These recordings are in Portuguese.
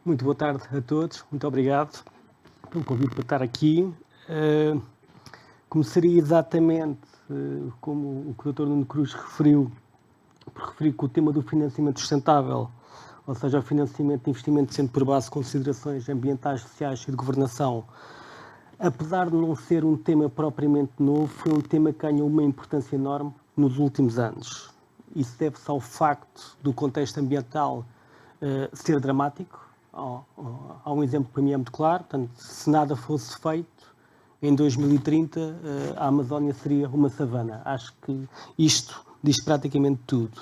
Muito boa tarde a todos, muito obrigado pelo convite para estar aqui. Começaria exatamente como o que o Dr. Nuno Cruz referiu, por referir que o tema do financiamento sustentável, ou seja, o financiamento de investimentos sendo por base de considerações ambientais, sociais e de governação, apesar de não ser um tema propriamente novo, foi um tema que ganhou uma importância enorme nos últimos anos. Isso deve-se ao facto do contexto ambiental ser dramático. Há um exemplo que para mim é muito claro. Portanto, se nada fosse feito, em 2030 a Amazónia seria uma savana. Acho que isto diz praticamente tudo.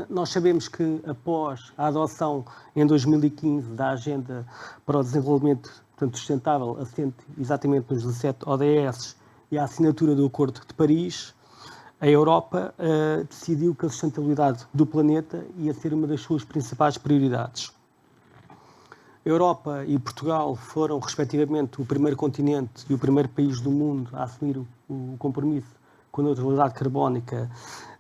Nós sabemos que após a adoção em 2015 da Agenda para o Desenvolvimento Sustentável, assente exatamente nos 17 ODS e a assinatura do Acordo de Paris, a Europa decidiu que a sustentabilidade do planeta ia ser uma das suas principais prioridades. A Europa e Portugal foram, respectivamente, o primeiro continente e o primeiro país do mundo a assumir o compromisso com a neutralidade carbónica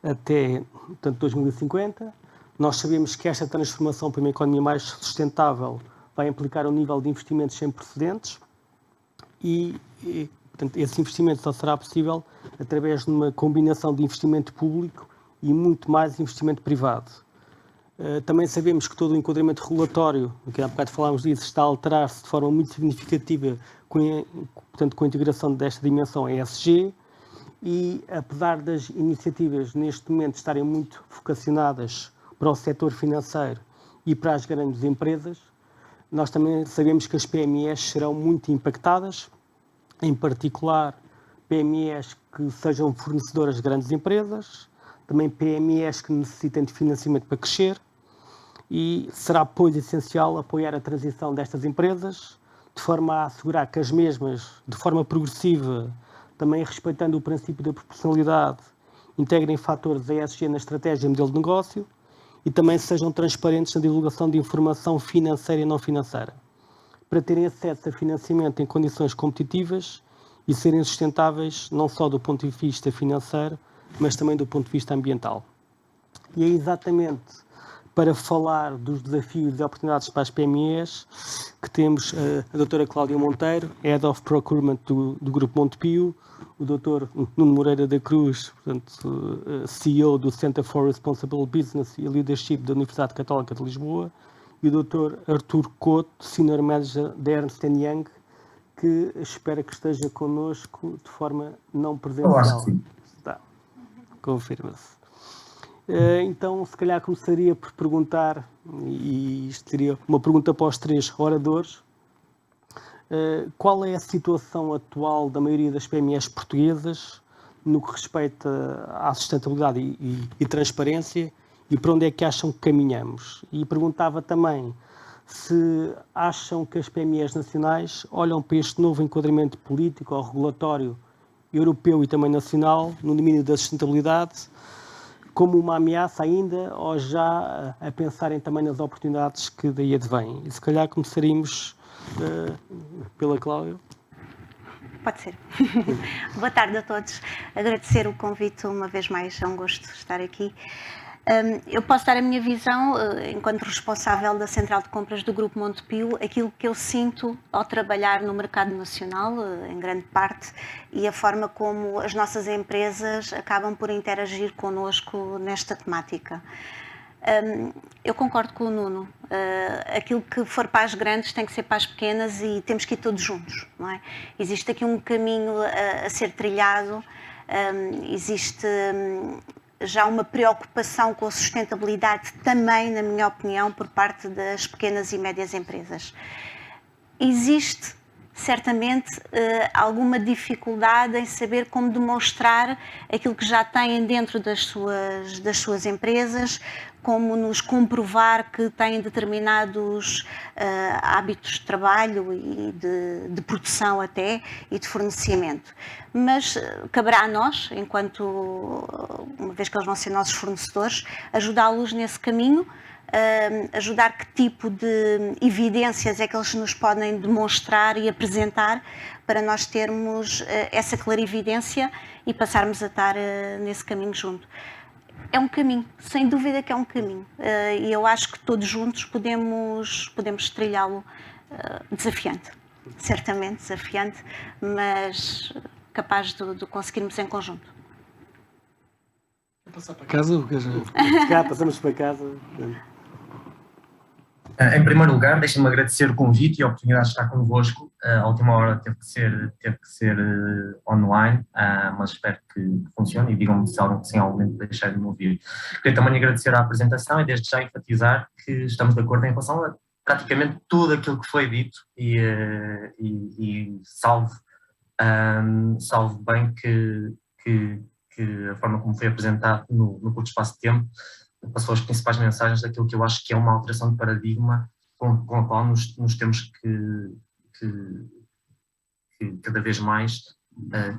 até, portanto, 2050. Nós sabemos que esta transformação para uma economia mais sustentável vai implicar um nível de investimentos sem precedentes e portanto, esse investimento só será possível através de uma combinação de investimento público e muito mais investimento privado. Também sabemos que todo o enquadramento regulatório, que há bocado falámos disso, está a alterar-se de forma muito significativa portanto, com a integração desta dimensão ESG e, apesar das iniciativas neste momento estarem muito vocacionadas para o setor financeiro e para as grandes empresas, nós também sabemos que as PMEs serão muito impactadas, em particular PMEs que sejam fornecedoras de grandes empresas, também PMEs que necessitem de financiamento para crescer, e será, pois, essencial apoiar a transição destas empresas, de forma a assegurar que as mesmas, de forma progressiva, também respeitando o princípio da proporcionalidade, integrem fatores ESG na estratégia e modelo de negócio e também sejam transparentes na divulgação de informação financeira e não financeira, para terem acesso a financiamento em condições competitivas e serem sustentáveis não só do ponto de vista financeiro, mas também do ponto de vista ambiental. E é exatamente para falar dos desafios e oportunidades para as PMEs que temos a doutora Cláudia Monteiro, Head of Procurement do Grupo Montepio, o doutor Nuno Moreira da Cruz, portanto, CEO do Center for Responsible Business e Leadership da Universidade Católica de Lisboa, e o doutor Artur Couto, Senior Manager da Ernst & Young, que espero que esteja connosco de forma não presencial. Eu acho que sim. Está. Confirma-se. Então, se calhar começaria por perguntar, e isto seria uma pergunta para os três oradores, qual é a situação atual da maioria das PMEs portuguesas no que respeita à sustentabilidade e transparência e para onde é que acham que caminhamos? E perguntava também se acham que as PMEs nacionais olham para este novo enquadramento político ou regulatório europeu e também nacional no domínio da sustentabilidade como uma ameaça ainda ou já a pensarem também nas oportunidades que daí advêm. E se calhar começaríamos pela Cláudia. Pode ser. Boa tarde a todos. Agradecer o convite uma vez mais, é um gosto estar aqui. Eu posso dar a minha visão, enquanto responsável da Central de Compras do Grupo Montepio, aquilo que eu sinto ao trabalhar no mercado nacional, em grande parte, e a forma como as nossas empresas acabam por interagir connosco nesta temática. Eu concordo com o Nuno. Aquilo que for para as grandes tem que ser para as pequenas e temos que ir todos juntos, não é? Existe aqui um caminho a ser trilhado, existe já uma preocupação com a sustentabilidade também, na minha opinião, por parte das pequenas e médias empresas. Existe, certamente, alguma dificuldade em saber como demonstrar aquilo que já têm dentro das suas empresas, como nos comprovar que têm determinados hábitos de trabalho e de produção até e de fornecimento. Mas caberá a nós, enquanto, uma vez que eles vão ser nossos fornecedores, ajudá-los nesse caminho, ajudar que tipo de evidências é que eles nos podem demonstrar e apresentar para nós termos essa clarividência e passarmos a estar nesse caminho junto. é um caminho, sem dúvida que é um caminho. E eu acho que todos juntos podemos trilhá-lo desafiante. Certamente desafiante, mas capaz de conseguirmos em conjunto. Passar para casa? Passamos para casa. Em primeiro lugar, deixem-me agradecer o convite e a oportunidade de estar convosco. A última hora teve que ser online, mas espero que funcione e digam-me se em algum momento deixarem de me ouvir. Queria também agradecer a apresentação e desde já enfatizar que estamos de acordo em relação a praticamente tudo aquilo que foi dito e salvo bem que a forma como foi apresentado no curto espaço de tempo passou as principais mensagens daquilo que eu acho que é uma alteração de paradigma com a qual nos temos que cada vez mais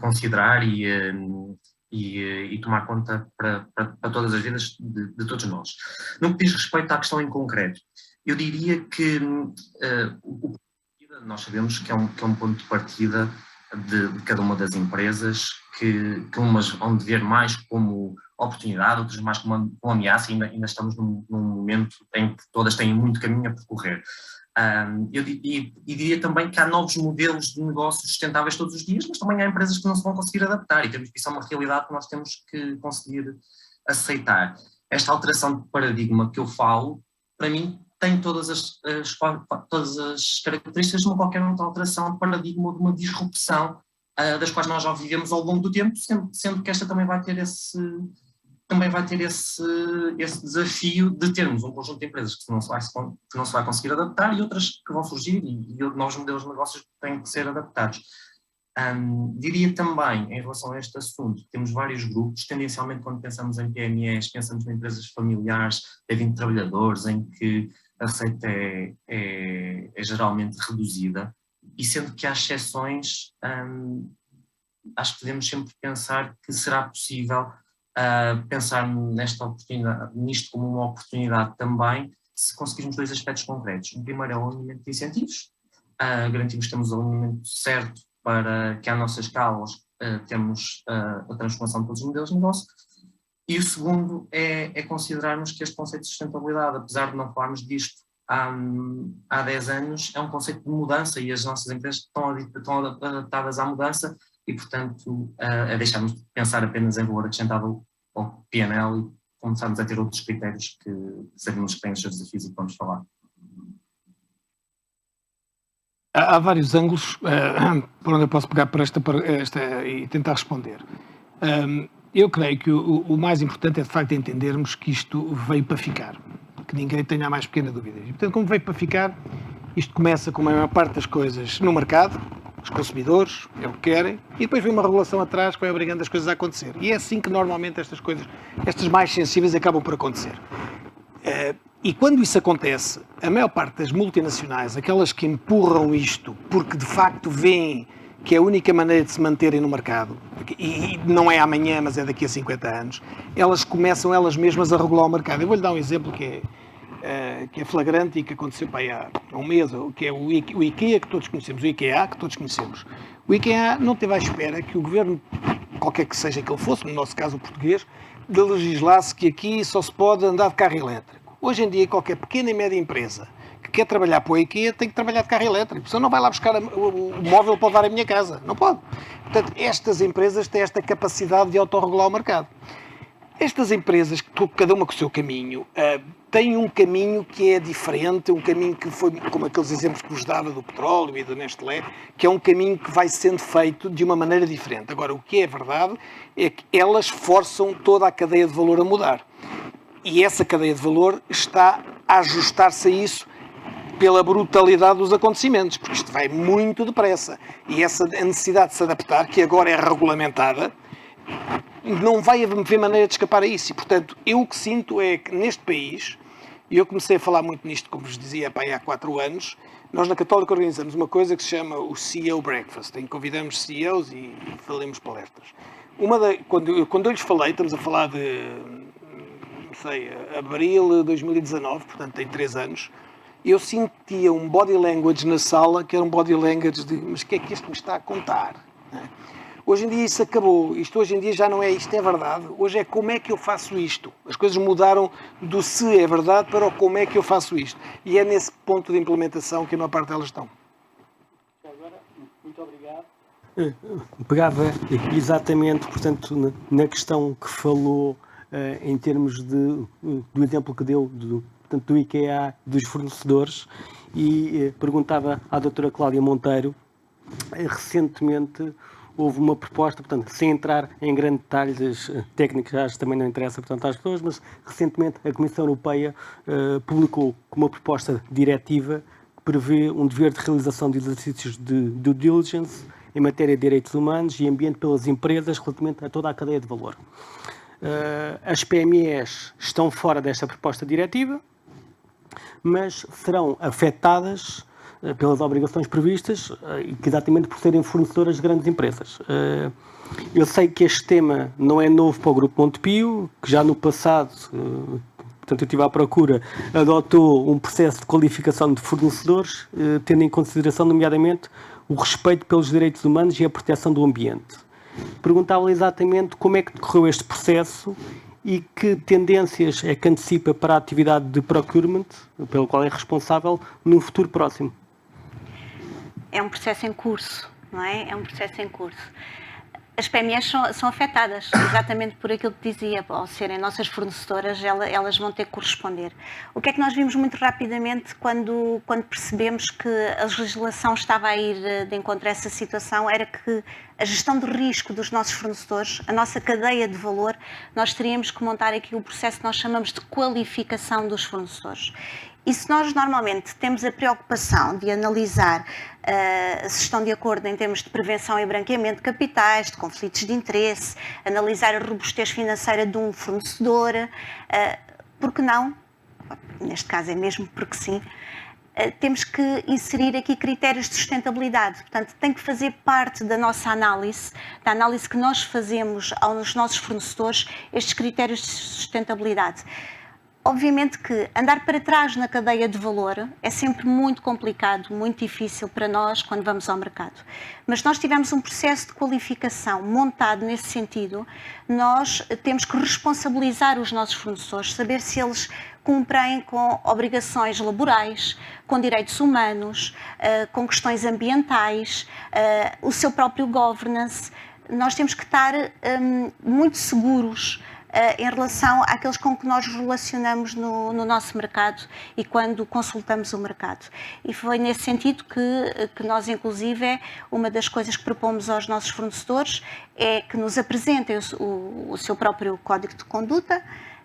considerar e tomar conta para todas as vidas de todos nós. No que diz respeito à questão em concreto, eu diria que nós sabemos que é um ponto de partida de cada uma das empresas, que umas vão ver mais como oportunidade, outras mais como ameaça, e ainda estamos num momento em que todas têm muito caminho a percorrer. E diria também que há novos modelos de negócios sustentáveis todos os dias, mas também há empresas que não se vão conseguir adaptar, e temos que isso é uma realidade que nós temos que conseguir aceitar. Esta alteração de paradigma que eu falo, para mim, tem todas as características de qualquer outra alteração de paradigma ou de uma disrupção das quais nós já vivemos ao longo do tempo, sendo que esta também vai ter esse desafio de termos um conjunto de empresas que não se vai conseguir adaptar e outras que vão surgir e novos modelos de negócios têm que ser adaptados. Diria também, em relação a este assunto, temos vários grupos, tendencialmente quando pensamos em PMEs, pensamos em empresas familiares de 20 trabalhadores, em que a receita é geralmente reduzida, e sendo que há exceções, acho que podemos sempre pensar que será possível pensar nisto como uma oportunidade também, se conseguirmos dois aspectos concretos. O primeiro é o alinhamento de incentivos, garantimos que temos o alinhamento certo para que à nossa escala temos a transformação de todos os modelos de negócio. E o segundo é considerarmos que este conceito de sustentabilidade, apesar de não falarmos disto há 10 anos, é um conceito de mudança e as nossas empresas estão adaptadas à mudança e, portanto, deixarmos de pensar apenas em valor acrescentado ao P&L e começarmos a ter outros critérios que sabemos que têm os seus desafios e que vamos falar. Há vários ângulos por onde eu posso pegar para esta e tentar responder. Eu creio que o mais importante é, de facto, entendermos que isto veio para ficar, que ninguém tenha a mais pequena dúvida. E, portanto, como veio para ficar, isto começa com a maior parte das coisas no mercado, os consumidores, é o que querem, e depois vem uma regulação atrás que vai obrigando as coisas a acontecer. E é assim que, normalmente, estas coisas, estas mais sensíveis, acabam por acontecer. E quando isso acontece, a maior parte das multinacionais, aquelas que empurram isto porque de facto veem que é a única maneira de se manterem no mercado, e não é amanhã, mas é daqui a 50 anos, elas começam elas mesmas a regular o mercado. Eu vou-lhe dar um exemplo que é flagrante e que aconteceu há um mês, que é o IKEA, que todos conhecemos, o IKEA, que todos conhecemos. O IKEA não teve à espera que o governo, qualquer que seja que ele fosse, no nosso caso o português, legislasse que aqui só se pode andar de carro elétrico. Hoje em dia, qualquer pequena e média empresa que quer trabalhar para o IKEA tem que trabalhar de carro elétrico. Senão não vai lá buscar o móvel para levar à minha casa. Não pode. Portanto, estas empresas têm esta capacidade de autorregular o mercado. Estas empresas, cada uma com o seu caminho, têm um caminho que é diferente, um caminho que foi, como aqueles exemplos que vos dava do petróleo e do Nestlé, que é um caminho que vai sendo feito de uma maneira diferente. Agora, o que é verdade é que elas forçam toda a cadeia de valor a mudar. E essa cadeia de valor está a ajustar-se a isso pela brutalidade dos acontecimentos, porque isto vai muito depressa. E essa necessidade de se adaptar, que agora é regulamentada, não vai haver maneira de escapar a isso. E, portanto, eu o que sinto é que neste país, e eu comecei a falar muito nisto, como vos dizia, há 4 anos, nós na Católica organizamos uma coisa que se chama o CEO Breakfast, em que convidamos CEOs e falamos palestras. Quando eu lhes falei, estamos a falar de... abril de 2019, portanto tem 3 anos, eu sentia um body language na sala, que era um body language de, mas o que é que isto me está a contar? Hoje em dia isso acabou. Isto hoje em dia já não é isto é verdade. Hoje é como é que eu faço isto. As coisas mudaram do se é verdade para o como é que eu faço isto. E é nesse ponto de implementação que a maior parte delas estão. Muito obrigado. Pegava exatamente, portanto, na questão que falou em termos do exemplo que deu portanto, do IKEA, dos fornecedores, e perguntava à doutora Cláudia Monteiro, recentemente houve uma proposta, portanto, sem entrar em grandes detalhes técnicos, acho que também não interessa, portanto, às pessoas, mas recentemente a Comissão Europeia publicou uma proposta diretiva que prevê um dever de realização de exercícios de due diligence em matéria de direitos humanos e ambiente pelas empresas relativamente a toda a cadeia de valor. As PMEs estão fora desta proposta diretiva, mas serão afetadas pelas obrigações previstas, exatamente por serem fornecedoras de grandes empresas. Eu sei que este tema não é novo para o Grupo Montepio, que já no passado, portanto eu estive à procura, adotou um processo de qualificação de fornecedores, tendo em consideração, nomeadamente, o respeito pelos direitos humanos e a proteção do ambiente. Perguntava-lhe exatamente como é que decorreu este processo e que tendências é que antecipa para a atividade de procurement, pelo qual é responsável, num futuro próximo. É um processo em curso, não é? É um processo em curso. As PMEs são afetadas, exatamente por aquilo que dizia, ao serem nossas fornecedoras, elas vão ter que corresponder. O que é que nós vimos muito rapidamente quando percebemos que a legislação estava a ir de encontro a essa situação, era que a gestão de risco dos nossos fornecedores, a nossa cadeia de valor, nós teríamos que montar aqui o processo que nós chamamos de qualificação dos fornecedores. E se nós normalmente temos a preocupação de analisar se estão de acordo em termos de prevenção e branqueamento de capitais, de conflitos de interesse, analisar a robustez financeira de um fornecedor, por que não, neste caso é mesmo porque sim, temos que inserir aqui critérios de sustentabilidade. Portanto, tem que fazer parte da nossa análise, da análise que nós fazemos aos nossos fornecedores, estes critérios de sustentabilidade. Obviamente que andar para trás na cadeia de valor é sempre muito complicado, muito difícil para nós quando vamos ao mercado. Mas nós tivemos um processo de qualificação montado nesse sentido, nós temos que responsabilizar os nossos fornecedores, saber se eles cumprem com obrigações laborais, com direitos humanos, com questões ambientais, o seu próprio governance. Nós temos que estar muito seguros em relação àqueles com que nós relacionamos no nosso mercado e quando consultamos o mercado. E foi nesse sentido que nós, inclusive, uma das coisas que propomos aos nossos fornecedores é que nos apresentem o seu próprio código de conduta.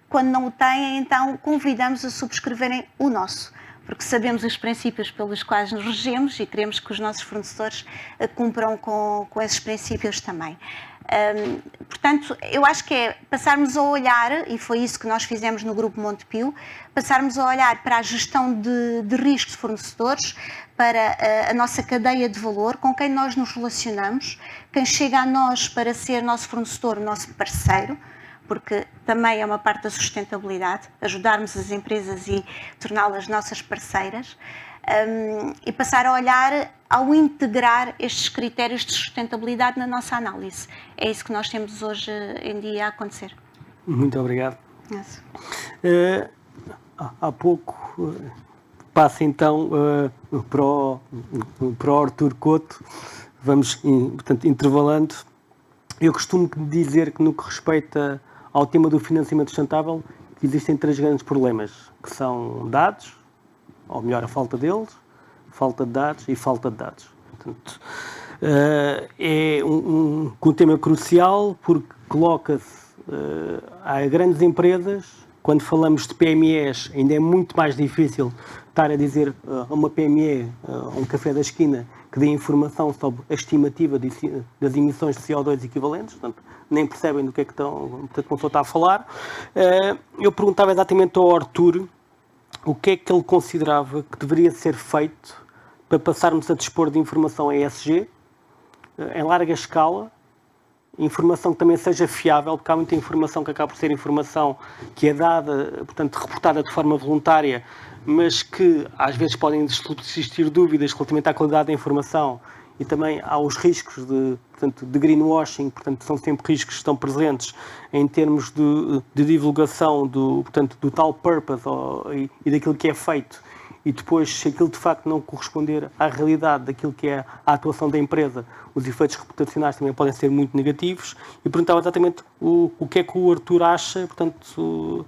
Quando não o têm, então convidamos a subscreverem o nosso, porque sabemos os princípios pelos quais nos regemos e queremos que os nossos fornecedores cumpram com esses princípios também. Portanto, eu acho que é passarmos a olhar, e foi isso que nós fizemos no Grupo Montepio, passarmos a olhar para a gestão de risco de fornecedores, para a nossa cadeia de valor, com quem nós nos relacionamos, quem chega a nós para ser nosso fornecedor, nosso parceiro, porque também é uma parte da sustentabilidade, ajudarmos as empresas e torná-las nossas parceiras, e passar a olhar ao integrar estes critérios de sustentabilidade na nossa análise. É isso que nós temos hoje em dia a acontecer. Muito obrigado. Há pouco, passa então para o Artur Couto, vamos, portanto, intervalando. Eu costumo dizer que no que respeita ao tema do financiamento sustentável, existem 3 grandes problemas, que são dados, ou melhor, a falta deles, falta de dados e falta de dados. Portanto, é um tema crucial porque coloca-se a grandes empresas, quando falamos de PMEs, ainda é muito mais difícil estar a dizer a uma PME, a um café da esquina, que dê informação sobre a estimativa das emissões de CO2 equivalentes, portanto, nem percebem do que é que estão, portanto, a pessoa está a falar. Eu perguntava exatamente ao Artur o que é que ele considerava que deveria ser feito para passarmos a dispor de informação ESG, em larga escala, informação que também seja fiável, porque há muita informação que acaba por ser informação que é dada, portanto, reportada de forma voluntária, mas que às vezes podem subsistir dúvidas relativamente à qualidade da informação e também há os riscos de greenwashing, portanto, são sempre riscos que estão presentes em termos de divulgação do tal purpose e daquilo que é feito, e depois, se aquilo de facto não corresponder à realidade daquilo que é a atuação da empresa, os efeitos reputacionais também podem ser muito negativos. E perguntava exatamente o que é que o Artur acha, portanto,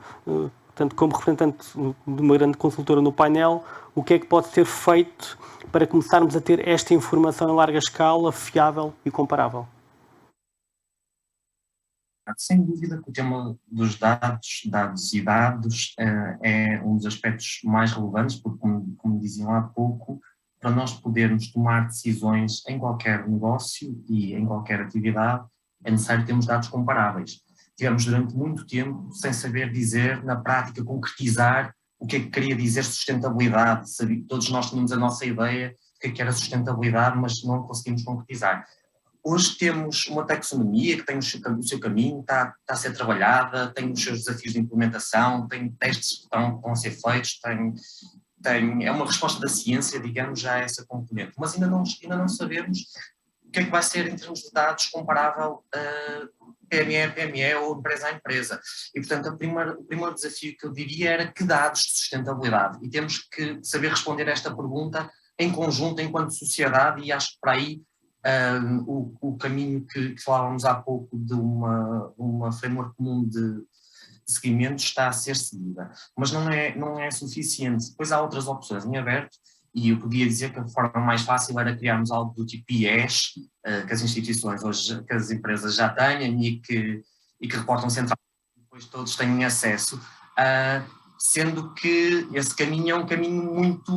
como representante de uma grande consultora no painel, o que é que pode ser feito para começarmos a ter esta informação em larga escala, fiável e comparável? Sem dúvida que o tema dos dados é um dos aspectos mais relevantes, porque, como diziam há pouco, para nós podermos tomar decisões em qualquer negócio e em qualquer atividade, é necessário termos dados comparáveis. Tivemos durante muito tempo sem saber dizer, na prática, concretizar o que é que queria dizer sustentabilidade. Todos nós tínhamos a nossa ideia do que era sustentabilidade, mas não conseguimos concretizar. Hoje temos uma taxonomia que tem o seu caminho, está a ser trabalhada, tem os seus desafios de implementação, tem testes que estão a ser feitos, é uma resposta da ciência, digamos, já a essa componente. Mas ainda não sabemos o que é que vai ser em termos de dados comparável PME a PME ou empresa a empresa. E, portanto, o primeiro desafio que eu diria era que dados de sustentabilidade. E temos que saber responder a esta pergunta em conjunto, enquanto sociedade, e acho que para aí o caminho que falávamos há pouco de uma framework comum de seguimento está a ser seguida. Mas não é suficiente. Depois há outras opções em aberto, e eu podia dizer que a forma mais fácil era criarmos algo do tipo IES, que as instituições hoje, que as empresas já têm e que reportam centralmente, depois todos têm acesso, sendo que esse caminho é um caminho muito,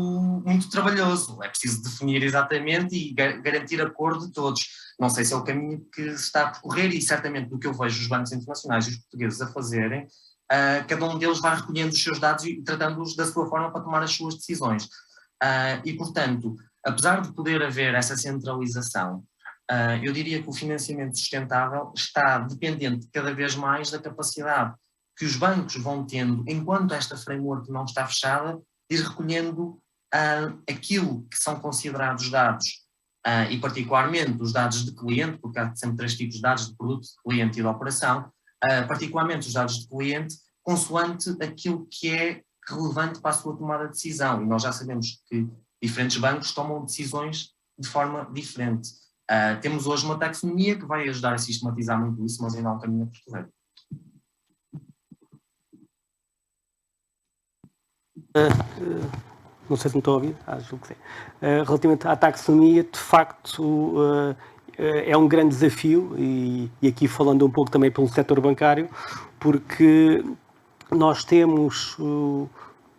muito trabalhoso. É preciso definir exatamente e garantir acordo de todos. Não sei se é o caminho que se está a percorrer, e certamente do que eu vejo os bancos internacionais e os portugueses a fazerem, cada um deles vai recolhendo os seus dados e tratando-os da sua forma para tomar as suas decisões. E, portanto, apesar de poder haver essa centralização, eu diria que o financiamento sustentável está dependente cada vez mais da capacidade que os bancos vão tendo, enquanto esta framework não está fechada, de ir recolhendo aquilo que são considerados dados, e particularmente os dados de cliente, porque há sempre 3 tipos de dados: de produto, de cliente e de operação, particularmente os dados de cliente, consoante aquilo que é relevante para a sua tomada de decisão. E nós já sabemos que diferentes bancos tomam decisões de forma diferente. Temos hoje uma taxonomia que vai ajudar a sistematizar muito isso, mas ainda há um caminho a percorrer. Não sei se me estou a ouvir, acho que sim. Relativamente à taxonomia, de facto, é um grande desafio, e aqui falando um pouco também pelo setor bancário, porque nós temos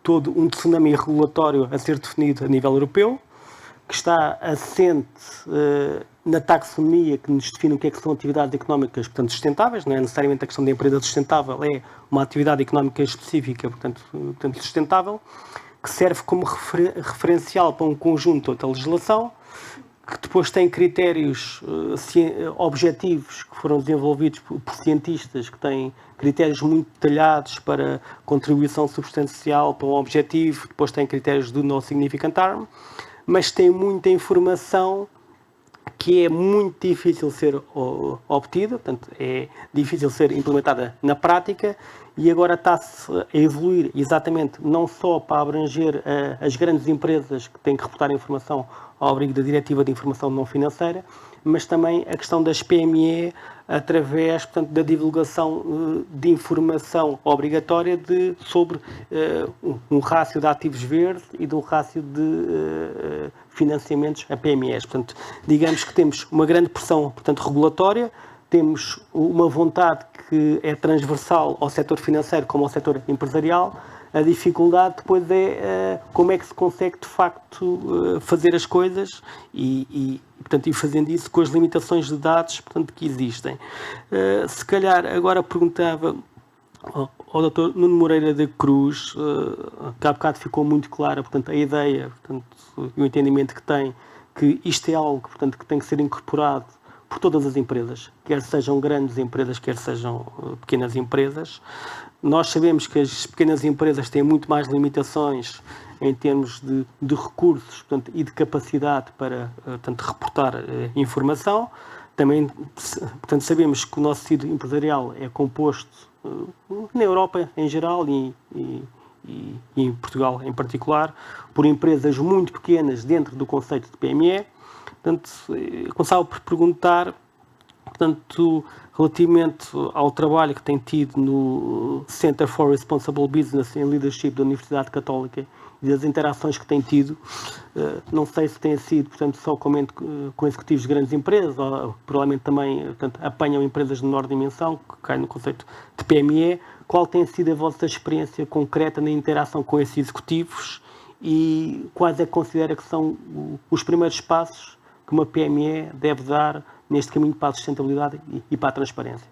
todo um tsunami regulatório a ser definido a nível europeu, que está assente na taxonomia que nos define o que é que são atividades económicas, portanto, sustentáveis. Não é necessariamente a questão da empresa sustentável, é uma atividade económica específica, portanto sustentável, que serve como referencial para um conjunto de outra legislação, que depois tem critérios objetivos que foram desenvolvidos por cientistas, que têm critérios muito detalhados para contribuição substancial para um objetivo, depois tem critérios do no significant harm, mas tem muita informação que é muito difícil ser obtida, portanto é difícil ser implementada na prática, e agora está-se a evoluir exatamente não só para abranger as grandes empresas que têm que reportar informação ao abrigo da Diretiva de Informação Não Financeira, mas também a questão das PME através, portanto, da divulgação de informação obrigatória sobre um rácio de ativos verdes e de um rácio de financiamentos a PMEs. Portanto, digamos que temos uma grande pressão, portanto, regulatória, temos uma vontade que é transversal ao setor financeiro como ao setor empresarial. A dificuldade depois é como é que se consegue de facto fazer as coisas e portanto, ir fazendo isso com as limitações de dados, portanto, que existem. Se calhar agora perguntava ao Dr. Nuno Moreira da Cruz, que há bocado ficou muito clara, portanto, a ideia, portanto, e o entendimento que tem, que isto é algo, portanto, que tem que ser incorporado por todas as empresas, quer sejam grandes empresas, quer sejam pequenas empresas. Nós sabemos que as pequenas empresas têm muito mais limitações em termos de recursos, portanto, e de capacidade para, portanto, reportar informação. Também, portanto, sabemos que o nosso tecido empresarial é composto na Europa em geral e em Portugal em particular, por empresas muito pequenas dentro do conceito de PME. Portanto, começava por perguntar, portanto, relativamente ao trabalho que tem tido no Center for Responsible Business and Leadership da Universidade Católica e das interações que tem tido, não sei se tem sido, portanto, só com executivos de grandes empresas, ou provavelmente também, portanto, apanham empresas de menor dimensão, que caem no conceito de PME. Qual tem sido a vossa experiência concreta na interação com esses executivos e quais é que considera que são os primeiros passos que uma PME deve dar neste caminho para a sustentabilidade e para a transparência?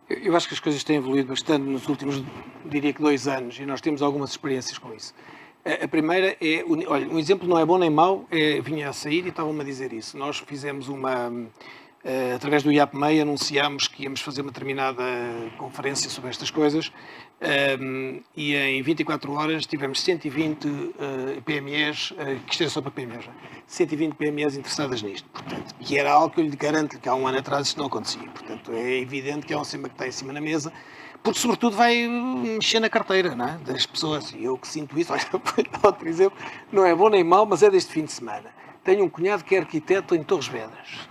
Eu acho que as coisas têm evoluído bastante nos últimos, diria que 2 anos, e nós temos algumas experiências com isso. A primeira é, olha, um exemplo não é bom nem mau, vinha a sair e estavam-me a dizer isso. Nós fizemos através do IAPMEI, anunciámos que íamos fazer uma determinada conferência sobre estas coisas, e em 24 horas tivemos 120 PMEs, que isto era só para PMEs, 120 PMEs interessadas nisto, portanto, e era algo que eu lhe garanto que há um ano atrás isto não acontecia. Portanto, é evidente que é um tema que está em cima da mesa, porque sobretudo vai mexer na carteira, não é? Das pessoas. E eu que sinto isso, olha, outro exemplo, não é bom nem mau, mas é deste fim de semana. Tenho um cunhado que é arquiteto em Torres Vedras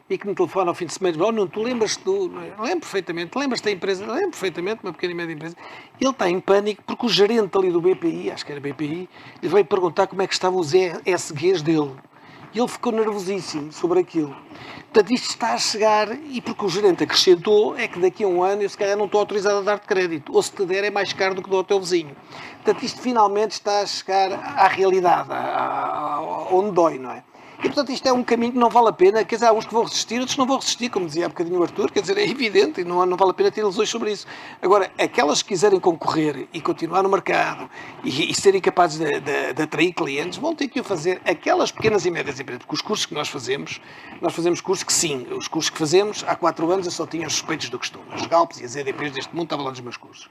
e que me telefona ao fim de semana e diz: não, tu lembras-te lembro perfeitamente, lembras-te da empresa? Lembro perfeitamente, uma pequena e média empresa. Ele está em pânico porque o gerente ali do BPI, acho que era BPI, lhe veio perguntar como é que estavam os ESGs dele. E ele ficou nervosíssimo sobre aquilo. Portanto, isto está a chegar, e porque o gerente acrescentou, é que daqui a um ano eu se calhar não estou autorizado a dar-te crédito. Ou se te der é mais caro do que do teu vizinho. Portanto, isto finalmente está a chegar à realidade, onde dói, não é? E, portanto, isto é um caminho que não vale a pena. Quer dizer, há uns que vão resistir, outros não vão resistir, como dizia há bocadinho o Arthur. Quer dizer, é evidente, e não vale a pena ter ilusões sobre isso. Agora, aquelas que quiserem concorrer e continuar no mercado e serem capazes de atrair clientes, vão ter que o fazer. Aquelas pequenas e médias empresas, porque os cursos que nós fazemos cursos que sim, os cursos que fazemos, há 4 anos eu só tinha os suspeitos do costume. As Galps e as EDPs deste mundo estavam lá nos meus cursos.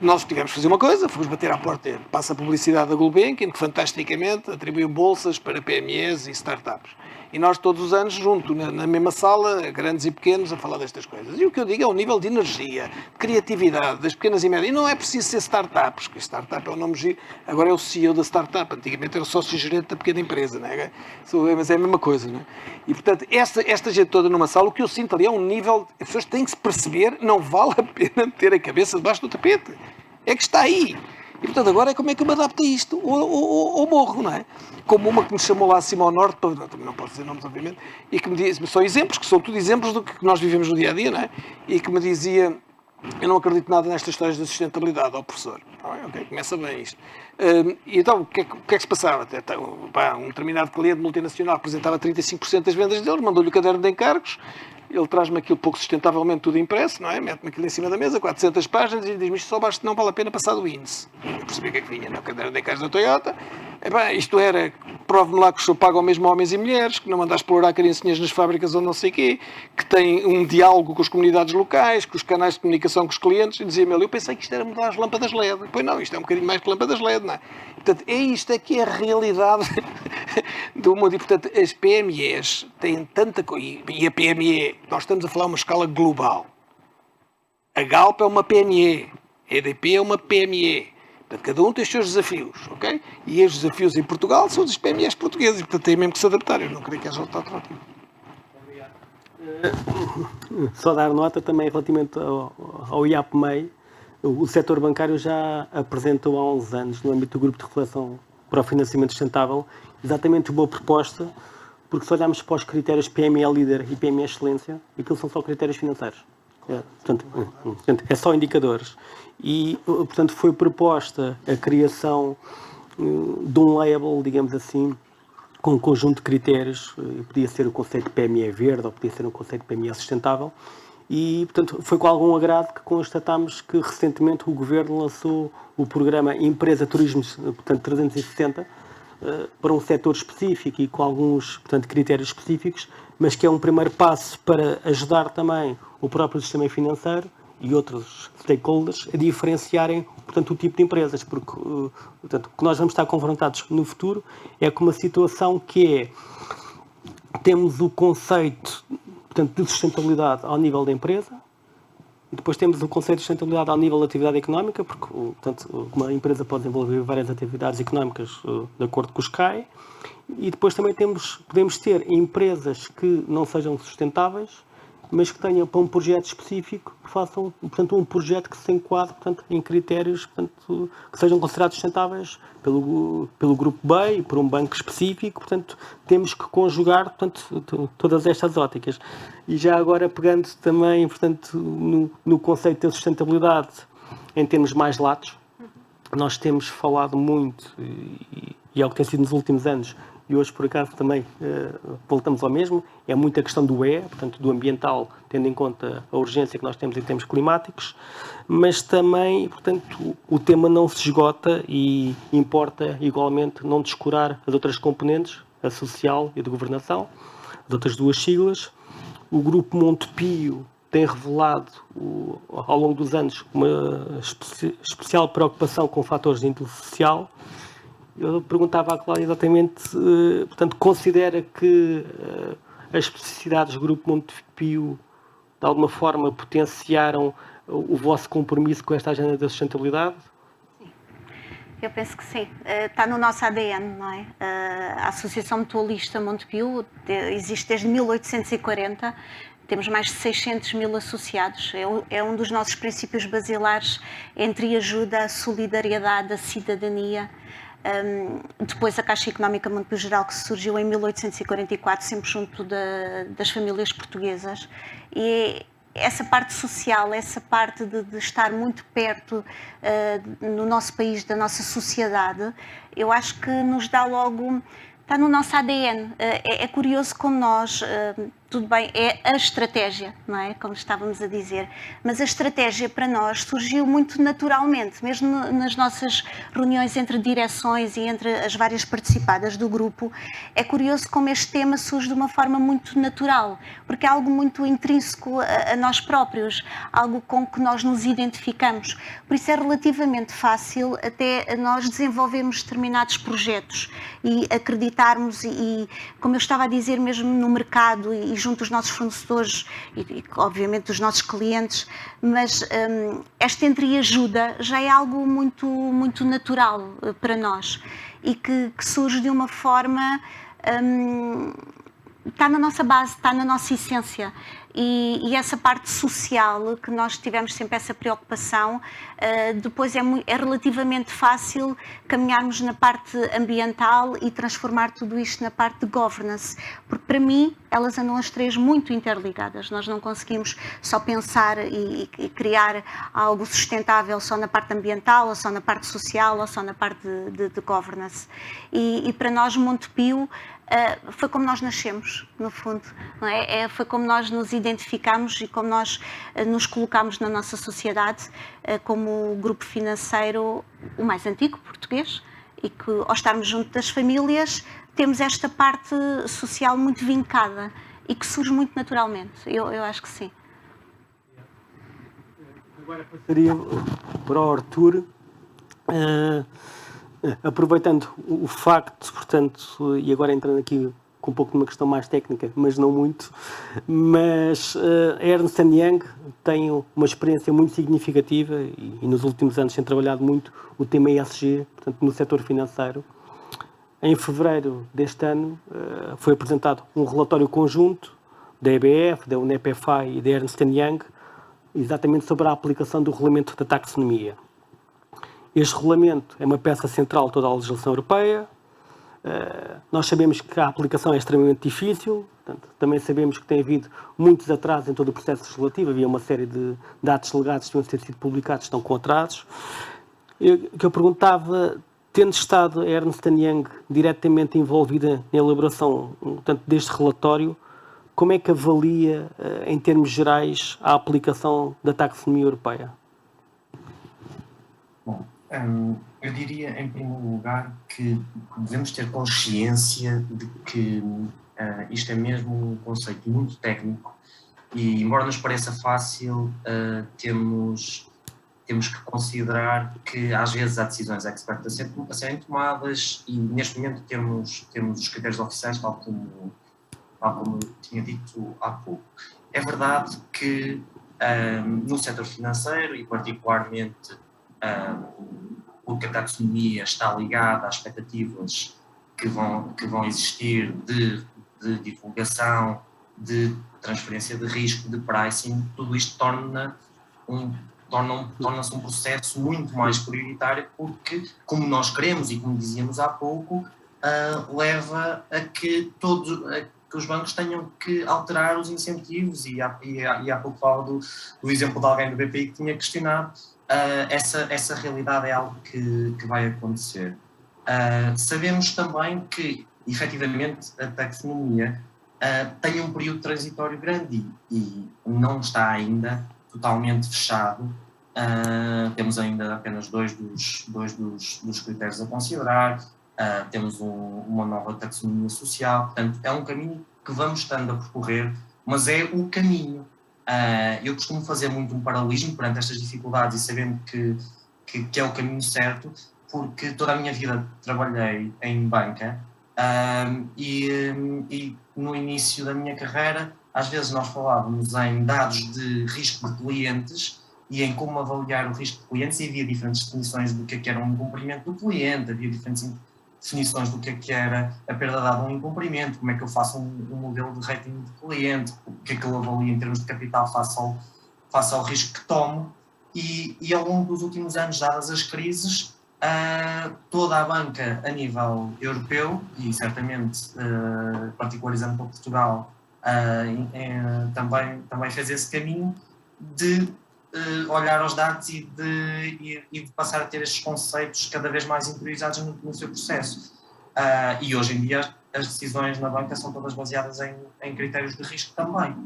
Nós tivemos que fazer uma coisa, fomos bater à porta, passa a publicidade da Gulbenkian, que fantasticamente atribuiu bolsas para PMEs e startups. E nós todos os anos, junto, na mesma sala, grandes e pequenos, a falar destas coisas. E o que eu digo é o nível de energia, de criatividade, das pequenas e médias. E não é preciso ser startups, porque startup é o nome giro, agora é o CEO da startup, antigamente era o sócio-gerente da pequena empresa, não é? Mas é a mesma coisa, não é? E, portanto, esta gente toda numa sala, o que eu sinto ali é um nível, as pessoas têm que se perceber, não vale a pena meter a cabeça debaixo do tapete. É que está aí. E, portanto, agora é como é que eu me adapto a isto, ou morro, não é? Como uma que me chamou lá acima ao norte, também não posso dizer nomes, obviamente, e que me dizia, são exemplos, que são tudo exemplos do que nós vivemos no dia-a-dia, não é? E que me dizia: eu não acredito nada nestas histórias da sustentabilidade, ao professor. Ok, começa bem isto. E então, o que é que se passava? Um determinado cliente multinacional apresentava 35% das vendas dele, mandou-lhe o caderno de encargos, ele traz-me aquilo pouco sustentavelmente tudo impresso, não é? Mete-me aquilo em cima da mesa, 400 páginas, e diz-me: isto só basta, não vale a pena passar do índice. Eu percebi o que é que vinha no caderno de encargos da Toyota. Isto era: prove-me lá que o senhor paga ao mesmo homens e mulheres, que não manda explorar criancinhas nas fábricas ou não sei o quê, que tem um diálogo com as comunidades locais, com os canais de comunicação com os clientes. E dizia-me: eu pensei que isto era mudar as lâmpadas LED. Pois não, isto é um bocadinho mais que lâmpadas LED, não é? Portanto, isto é que é a realidade do mundo. E, portanto, as PMEs têm tanta coisa. E a PME, nós estamos a falar uma escala global. A Galp é uma PME, a EDP é uma PME. Portanto, cada um tem os seus desafios, ok? E os desafios em Portugal são dos PMEs portugueses, e, portanto, têm mesmo que se adaptar. Eu não creio que haja outra alternativa. Só dar nota também relativamente ao IAPMEI. O setor bancário já apresentou há uns anos, no âmbito do Grupo de Reflexão para o Financiamento Sustentável, exatamente uma proposta, porque se olharmos para os critérios PME Líder e PME Excelência, aquilo são só critérios financeiros. Portanto, é só indicadores. E, portanto, foi proposta a criação de um label, digamos assim, com um conjunto de critérios. Podia ser o conceito de PME Verde ou podia ser um conceito de PME Sustentável. E, portanto, foi com algum agrado que constatámos que recentemente o Governo lançou o programa Empresa Turismo, portanto, 360, para um setor específico e com alguns, portanto, critérios específicos, mas que é um primeiro passo para ajudar também o próprio sistema financeiro e outros stakeholders a diferenciarem, portanto, o tipo de empresas, porque portanto, o que nós vamos estar confrontados no futuro é com uma situação que é, temos o conceito, portanto, de sustentabilidade ao nível da empresa, e depois temos o conceito de sustentabilidade ao nível da atividade económica, porque, portanto, uma empresa pode desenvolver várias atividades económicas de acordo com os CAE, e depois também podemos ter empresas que não sejam sustentáveis, mas que tenham para um projeto específico, que façam, portanto, um projeto que se enquadre, portanto, em critérios, portanto, que sejam considerados sustentáveis pelo Grupo B e por um banco específico. Portanto, temos que conjugar, portanto, todas estas óticas. E já agora pegando também, portanto, no conceito da sustentabilidade em termos mais latos, nós temos falado muito, e é o que tem sido nos últimos anos, e hoje, por acaso, também voltamos ao mesmo, é muito a questão do E, portanto, do ambiental, tendo em conta a urgência que nós temos em termos climáticos, mas também, portanto, o tema não se esgota e importa, igualmente, não descurar as outras componentes, a social e a de governação, as outras duas siglas. O Grupo Montepio tem revelado, ao longo dos anos, uma especial preocupação com fatores de índole social. Eu perguntava à Cláudia exatamente, portanto, considera que as especificidades do Grupo Montepio, de alguma forma, potenciaram o vosso compromisso com esta agenda da sustentabilidade? Sim, eu penso que sim. Está no nosso ADN, não é? A Associação Mutualista Montepio existe desde 1840, temos mais de 600 mil associados. É um dos nossos princípios basilares entre a ajuda, a solidariedade, a cidadania. Depois a Caixa Económica Montepio Geral, que surgiu em 1844, sempre junto das famílias portuguesas, e essa parte social, essa parte de estar muito perto no nosso país, da nossa sociedade, eu acho que nos dá logo, está no nosso ADN. É curioso como nós, tudo bem, é a estratégia, não é? Como estávamos a dizer, mas a estratégia para nós surgiu muito naturalmente, mesmo nas nossas reuniões entre direções e entre as várias participadas do grupo. É curioso como este tema surge de uma forma muito natural, porque é algo muito intrínseco a nós próprios, algo com que nós nos identificamos. Por isso é relativamente fácil até nós desenvolvermos determinados projetos e acreditarmos, e como eu estava a dizer, mesmo no mercado e junto dos nossos fornecedores e obviamente dos nossos clientes, mas esta entreajuda já é algo muito, muito natural para nós e que surge de uma forma, está na nossa base, está na nossa essência. E essa parte social, que nós tivemos sempre essa preocupação, depois é relativamente fácil caminharmos na parte ambiental e transformar tudo isto na parte de governance, porque para mim elas andam as três muito interligadas. Nós não conseguimos só pensar e criar algo sustentável só na parte ambiental, ou só na parte social, ou só na parte de governance. E para nós, Montepio, foi como nós nascemos, no fundo, não é? Foi como nós nos identificamos e como nós nos colocamos na nossa sociedade como o grupo financeiro o mais antigo português, e que, ao estarmos junto das famílias, temos esta parte social muito vincada e que surge muito naturalmente. Eu acho que sim. Agora passaria para o Artur. Aproveitando o facto, portanto, e agora entrando aqui com um pouco de uma questão mais técnica, mas não muito, mas a Ernst & Young tem uma experiência muito significativa e nos últimos anos tem trabalhado muito o tema ESG, portanto, no setor financeiro. Em fevereiro deste ano foi apresentado um relatório conjunto da EBF, da UNEP-FI e da Ernst & Young, exatamente sobre a aplicação do regulamento da taxonomia. Este regulamento é uma peça central de toda a legislação europeia. Nós sabemos que a aplicação é extremamente difícil, portanto, também sabemos que tem havido muitos atrasos em todo o processo legislativo. Havia uma série de atos delegados que tinham sido publicados, estão com atrasos. O que eu perguntava, tendo estado a Ernst & Young diretamente envolvida na elaboração, portanto, deste relatório, como é que avalia, em termos gerais, a aplicação da taxonomia europeia? Bom, eu diria, em primeiro lugar, que devemos ter consciência de que isto é mesmo um conceito muito técnico E, embora nos pareça fácil, temos que considerar que às vezes há decisões expert a serem tomadas e neste momento temos os critérios oficiais, tal como tinha dito há pouco. É verdade que no setor financeiro e particularmente porque a taxonomia está ligada às expectativas que vão existir de divulgação, de transferência de risco, de pricing, tudo isto torna-se um processo muito mais prioritário porque, como nós queremos e como dizíamos há pouco, leva a que os bancos tenham que alterar os incentivos e há pouco falava do exemplo de alguém do BPI que tinha questionado. Essa realidade é algo que vai acontecer. Sabemos também que, efetivamente, a taxonomia tem um período transitório grande e não está ainda totalmente fechado. Temos ainda apenas dois dos critérios a considerar. Temos uma nova taxonomia social. Portanto, é um caminho que vamos estando a percorrer, mas é o caminho. Eu costumo fazer muito um paralelismo perante estas dificuldades e sabendo que é o caminho certo, porque toda a minha vida trabalhei em banca e no início da minha carreira, às vezes nós falávamos em dados de risco de clientes e em como avaliar o risco de clientes e havia diferentes definições do que era um incumprimento do cliente, havia diferentes definições do que era a perda dada a um incumprimento, como é que eu faço um modelo de rating de cliente, o que é que eu avalio em termos de capital face ao risco que tomo e ao longo dos últimos anos, dadas as crises, toda a banca a nível europeu e certamente particularizando para Portugal também fez esse caminho de olhar aos dados e de passar a ter estes conceitos cada vez mais interiorizados no seu processo. E hoje em dia as decisões na banca são todas baseadas em critérios de risco também.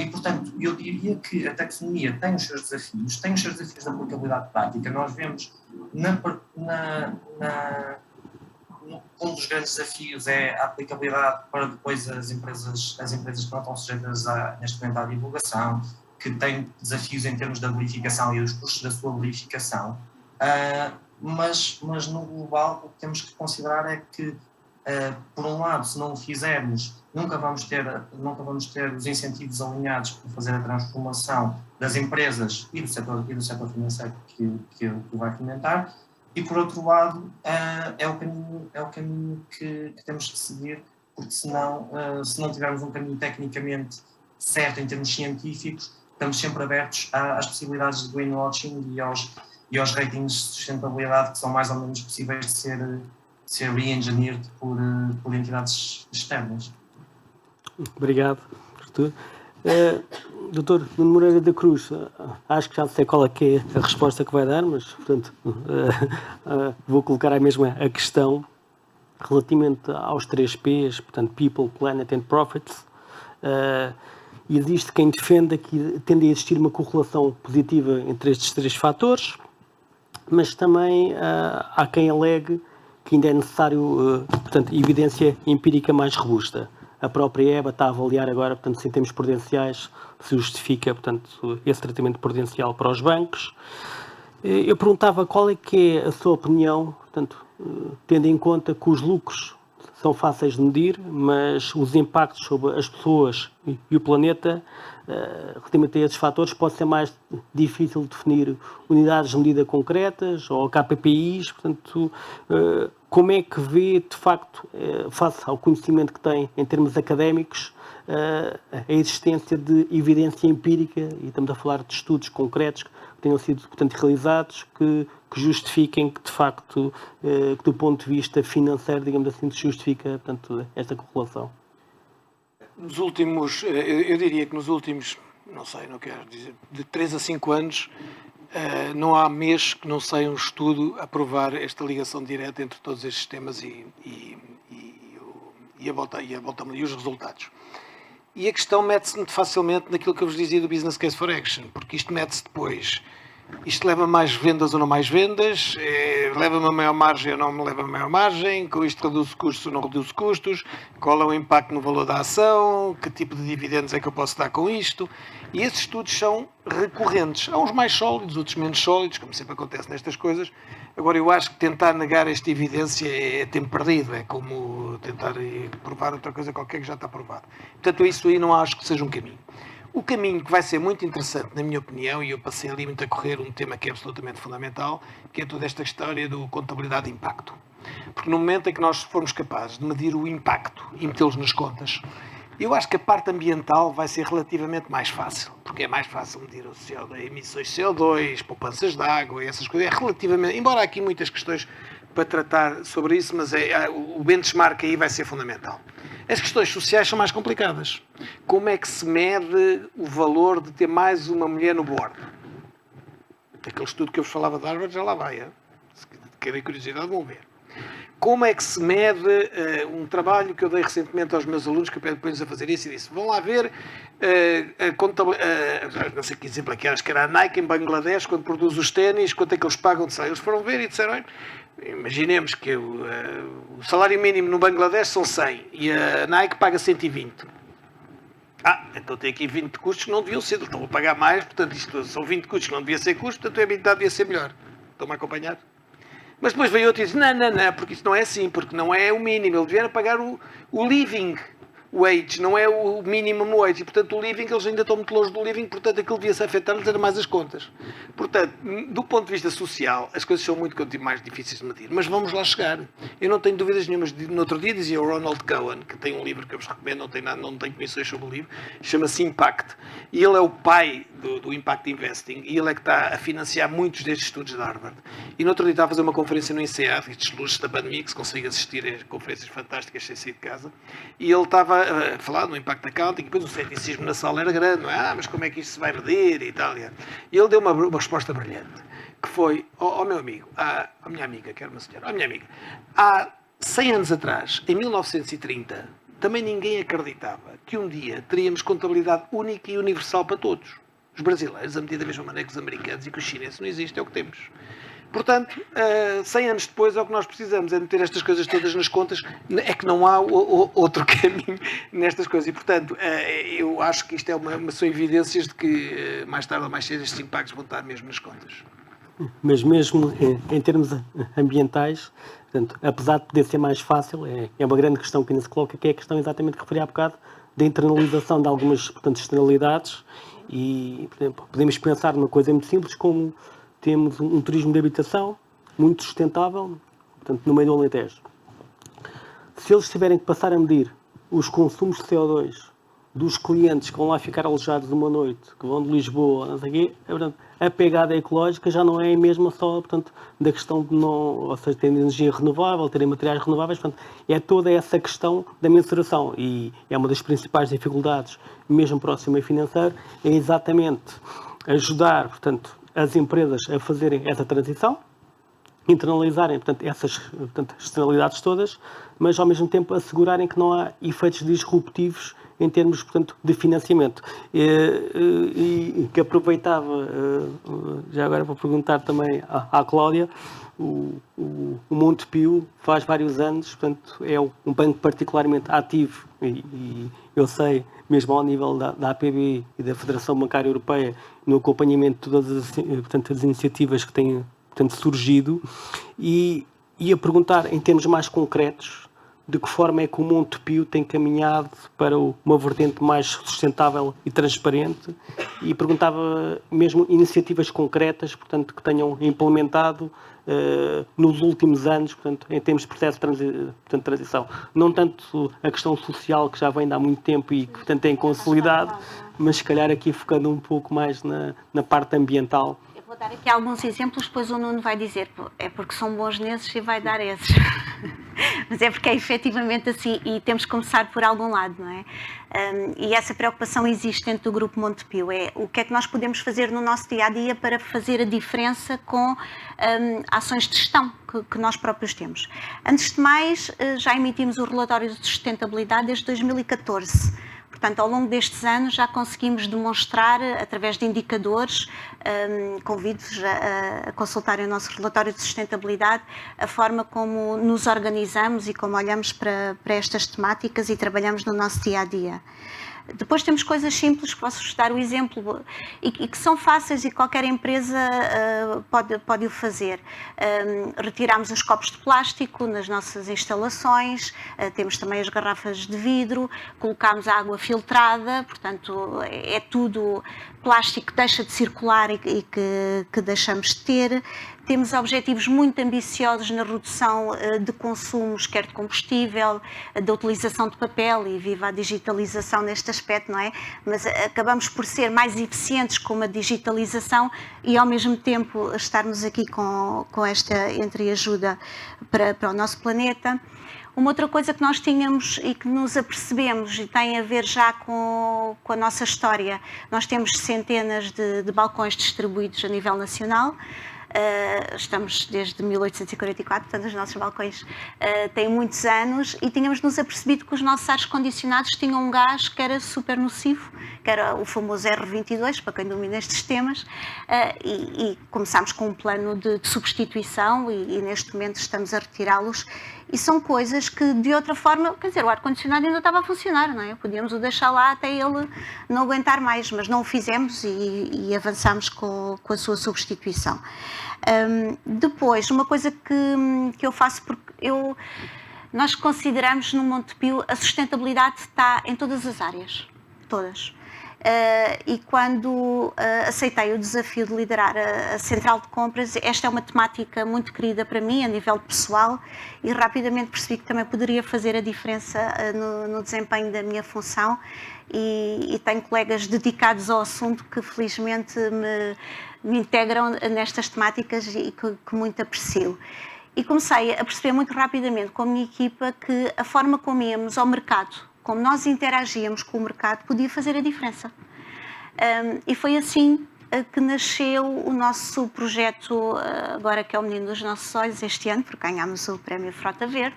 E, portanto, eu diria que a taxonomia tem os seus desafios de aplicabilidade prática. Nós vemos um dos grandes desafios é a aplicabilidade para depois as empresas que não estão sujeitas neste momento à divulgação, que têm desafios em termos da verificação e os custos da sua verificação, mas no global o que temos que considerar é que, por um lado, se não o fizermos, nunca vamos ter os incentivos alinhados para fazer a transformação das empresas e do setor financeiro que vai fomentar, e por outro lado é o caminho que temos que seguir, porque se não tivermos um caminho tecnicamente certo em termos científicos, estamos sempre abertos às possibilidades de greenwashing e aos ratings de sustentabilidade que são mais ou menos possíveis de ser re-engineered por entidades externas. Obrigado, Artur. Doutor Nuno Moreira da Cruz, acho que já sei qual é que é a resposta que vai dar, mas, portanto, vou colocar a mesma a questão relativamente aos 3 Ps, portanto, People, Planet and Profits. Existe quem defenda que tende a existir uma correlação positiva entre estes 3 fatores, mas também há quem alegue que ainda é necessário, portanto, evidência empírica mais robusta. A própria EBA está a avaliar agora, portanto, se em termos prudenciais se justifica, portanto, esse tratamento prudencial para os bancos. Eu perguntava qual é que é a sua opinião, portanto, tendo em conta que os lucros são fáceis de medir, mas os impactos sobre as pessoas e o planeta, relativamente a esses fatores, pode ser mais difícil de definir unidades de medida concretas ou KPIs. Portanto, como é que vê, de facto, face ao conhecimento que tem em termos académicos, a existência de evidência empírica, e estamos a falar de estudos concretos que tenham sido, portanto, realizados, que justifiquem que, de facto, que do ponto de vista financeiro, digamos assim, se justifica, portanto, esta correlação? Nos últimos, eu diria que nos últimos, não sei, não quero dizer, de 3 a 5 anos, não há mês que não saia um estudo a provar esta ligação direta entre todos estes temas e os resultados. E a questão mete-se muito facilmente naquilo que eu vos dizia do Business Case for Action, porque isto mete-se depois Isto leva mais vendas ou não mais vendas? Leva-me a maior margem ou não me leva a maior margem? Com isto reduz custos ou não reduz custos? Qual é o impacto no valor da ação? Que tipo de dividendos é que eu posso dar com isto? E esses estudos são recorrentes. Há uns mais sólidos, outros menos sólidos, como sempre acontece nestas coisas. Agora, eu acho que tentar negar esta evidência é tempo perdido. É como tentar provar outra coisa qualquer que já está provado. Portanto, isso aí não acho que seja um caminho. O caminho que vai ser muito interessante, na minha opinião, e eu passei ali muito a correr um tema que é absolutamente fundamental, que é toda esta história do contabilidade de impacto. Porque no momento em que nós formos capazes de medir o impacto e metê-los nas contas, eu acho que a parte ambiental vai ser relativamente mais fácil, porque é mais fácil medir o CO2, emissões de CO2, poupanças de água, essas coisas. É relativamente, embora há aqui muitas questões para tratar sobre isso, mas o benchmark aí vai ser fundamental. As questões sociais são mais complicadas. Como é que se mede o valor de ter mais uma mulher no board? Aquele estudo que eu vos falava de Harvard já lá vai. Se querem curiosidade, vão ver. Como é que se mede um trabalho que eu dei recentemente aos meus alunos, que eu pedi-lhes a fazer isso e disse, vão lá ver não sei que exemplo é que era, acho que era a Nike em Bangladesh, quando produz os ténis, quanto é que eles pagam de salário. Eles foram ver e disseram, imaginemos que o salário mínimo no Bangladesh são 100 e a Nike paga 120. Então tem aqui 20 custos que não deviam ser, estão a pagar mais, portanto isto são 20 custos que não devia ser custos, portanto a metade devia ser melhor. Estão-me a acompanhar? Mas depois veio outro e disse, não, porque isso não é assim, porque não é o mínimo, ele devia pagar o living wage, não é o minimum wage, e portanto o living, eles ainda estão muito longe do living, portanto aquilo devia-se afetar-lhes era mais as contas. Portanto, do ponto de vista social, as coisas são muito mais difíceis de medir, mas vamos lá chegar. Eu não tenho dúvidas nenhumas. No outro dia dizia o Ronald Cohen, que tem um livro que eu vos recomendo, não tem comissões sobre o livro, chama-se Impact, e ele é o pai do Impact Investing, e ele é que está a financiar muitos destes estudos de Harvard. E no outro dia estava a fazer uma conferência no INSEAD, estes luxos da pandemia, que se consegue assistir a conferências fantásticas sem sair de casa, e ele estava a falar no Impact Accounting, e depois o ceticismo na sala era grande, não é? Mas como é que isto se vai medir e tal. E ele deu uma resposta brilhante, que foi, meu amigo, minha amiga, que era uma senhora, minha amiga, há 100 anos atrás, em 1930, também ninguém acreditava que um dia teríamos contabilidade única e universal para todos. Os brasileiros, a medir da mesma maneira que os americanos e que os chineses, não existe, é o que temos. Portanto, 100 anos depois, é o que nós precisamos, é meter estas coisas todas nas contas, é que não há outro caminho nestas coisas. E, portanto, eu acho que isto são evidências de que, mais tarde ou mais cedo, estes impactos vão estar mesmo nas contas. Mas mesmo em termos ambientais, portanto, apesar de poder ser mais fácil, é uma grande questão que ainda se coloca, que é a questão exatamente que referi há bocado, da internalização de algumas, portanto, externalidades. E, por exemplo, podemos pensar numa coisa muito simples, como temos um turismo de habitação muito sustentável, portanto, no meio do Alentejo. Se eles tiverem que passar a medir os consumos de CO2 dos clientes que vão lá ficar alojados uma noite, que vão de Lisboa, não sei o quê, a pegada ecológica já não é a mesma só, portanto, da questão de ou seja, terem energia renovável, terem materiais renováveis, portanto, é toda essa questão da mensuração e é uma das principais dificuldades, mesmo para o sistema financeiro, é exatamente ajudar, portanto, as empresas a fazerem essa transição, internalizarem, portanto, essas externalidades todas, mas ao mesmo tempo assegurarem que não há efeitos disruptivos em termos, portanto, de financiamento. E que aproveitava, já agora para perguntar também à Cláudia, o Montepio faz vários anos, portanto, é um banco particularmente ativo e eu sei, mesmo ao nível da APB e da Federação Bancária Europeia, no acompanhamento de todas as iniciativas que têm, portanto, surgido, e a perguntar em termos mais concretos de que forma é que o Montepio tem caminhado para uma vertente mais sustentável e transparente, e perguntava mesmo iniciativas concretas, portanto, que tenham implementado nos últimos anos, portanto, em termos de processo de transição. Não tanto a questão social, que já vem de há muito tempo e que, portanto, tem consolidado, mas se calhar aqui focando um pouco mais na parte ambiental. Vou dar aqui alguns exemplos, depois o Nuno vai dizer, é porque são bons nesses e vai dar esses. Mas é porque é efetivamente assim e temos que começar por algum lado, não é? E essa preocupação existe dentro do Grupo Montepio, é o que é que nós podemos fazer no nosso dia-a-dia para fazer a diferença com ações de gestão que nós próprios temos. Antes de mais, já emitimos o relatório de sustentabilidade desde 2014. Portanto, ao longo destes anos já conseguimos demonstrar, através de indicadores, convido-vos a consultarem o nosso relatório de sustentabilidade, a forma como nos organizamos e como olhamos para estas temáticas e trabalhamos no nosso dia-a-dia. Depois temos coisas simples, que posso-vos dar o exemplo, e que são fáceis e qualquer empresa pode o fazer. Retiramos os copos de plástico nas nossas instalações, temos também as garrafas de vidro, colocamos a água filtrada, portanto é tudo plástico que deixa de circular e que deixamos de ter. Temos objetivos muito ambiciosos na redução de consumos, quer de combustível, da utilização de papel, e viva a digitalização neste aspecto, não é? Mas acabamos por ser mais eficientes com a digitalização e, ao mesmo tempo, estarmos aqui com esta entreajuda para o nosso planeta. Uma outra coisa que nós tínhamos e que nos apercebemos, e tem a ver já com a nossa história, nós temos centenas de balcões distribuídos a nível nacional. Estamos desde 1844, portanto os nossos balcões têm muitos anos, e tínhamos-nos apercebido que os nossos ares condicionados tinham um gás que era super nocivo, que era o famoso R22, para quem domina estes temas, e começámos com um plano de substituição e neste momento estamos a retirá-los. E são coisas que, de outra forma, quer dizer, o ar-condicionado ainda estava a funcionar, não é? Podíamos o deixar lá até ele não aguentar mais, mas não o fizemos e avançámos com a sua substituição. Depois, uma coisa que eu faço, porque nós consideramos no Montepio a sustentabilidade está em todas as áreas, todas. E quando aceitei o desafio de liderar a central de compras, esta é uma temática muito querida para mim, a nível pessoal, e rapidamente percebi que também poderia fazer a diferença no desempenho da minha função, e tenho colegas dedicados ao assunto que felizmente me integram nestas temáticas e que muito aprecio. E comecei a perceber muito rapidamente com a minha equipa que a forma como íamos ao mercado, como nós interagíamos com o mercado, podia fazer a diferença. E foi assim que nasceu o nosso projeto, agora que é o menino dos nossos olhos, este ano, porque ganhámos o prémio Frota Verde,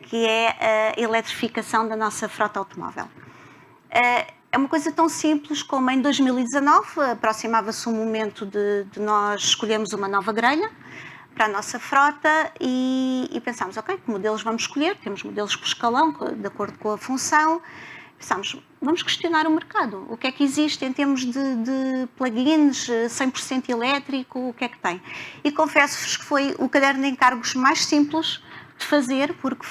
que é a eletrificação da nossa frota automóvel. É uma coisa tão simples como em 2019, aproximava-se o momento de nós escolhermos uma nova grelha para a nossa frota e pensámos, ok, que modelos vamos escolher? Temos modelos por escalão, de acordo com a função. Pensámos, vamos questionar o mercado. O que é que existe em termos de plugins 100% elétrico, o que é que tem? E confesso-vos que foi o caderno de encargos mais simples de fazer, porque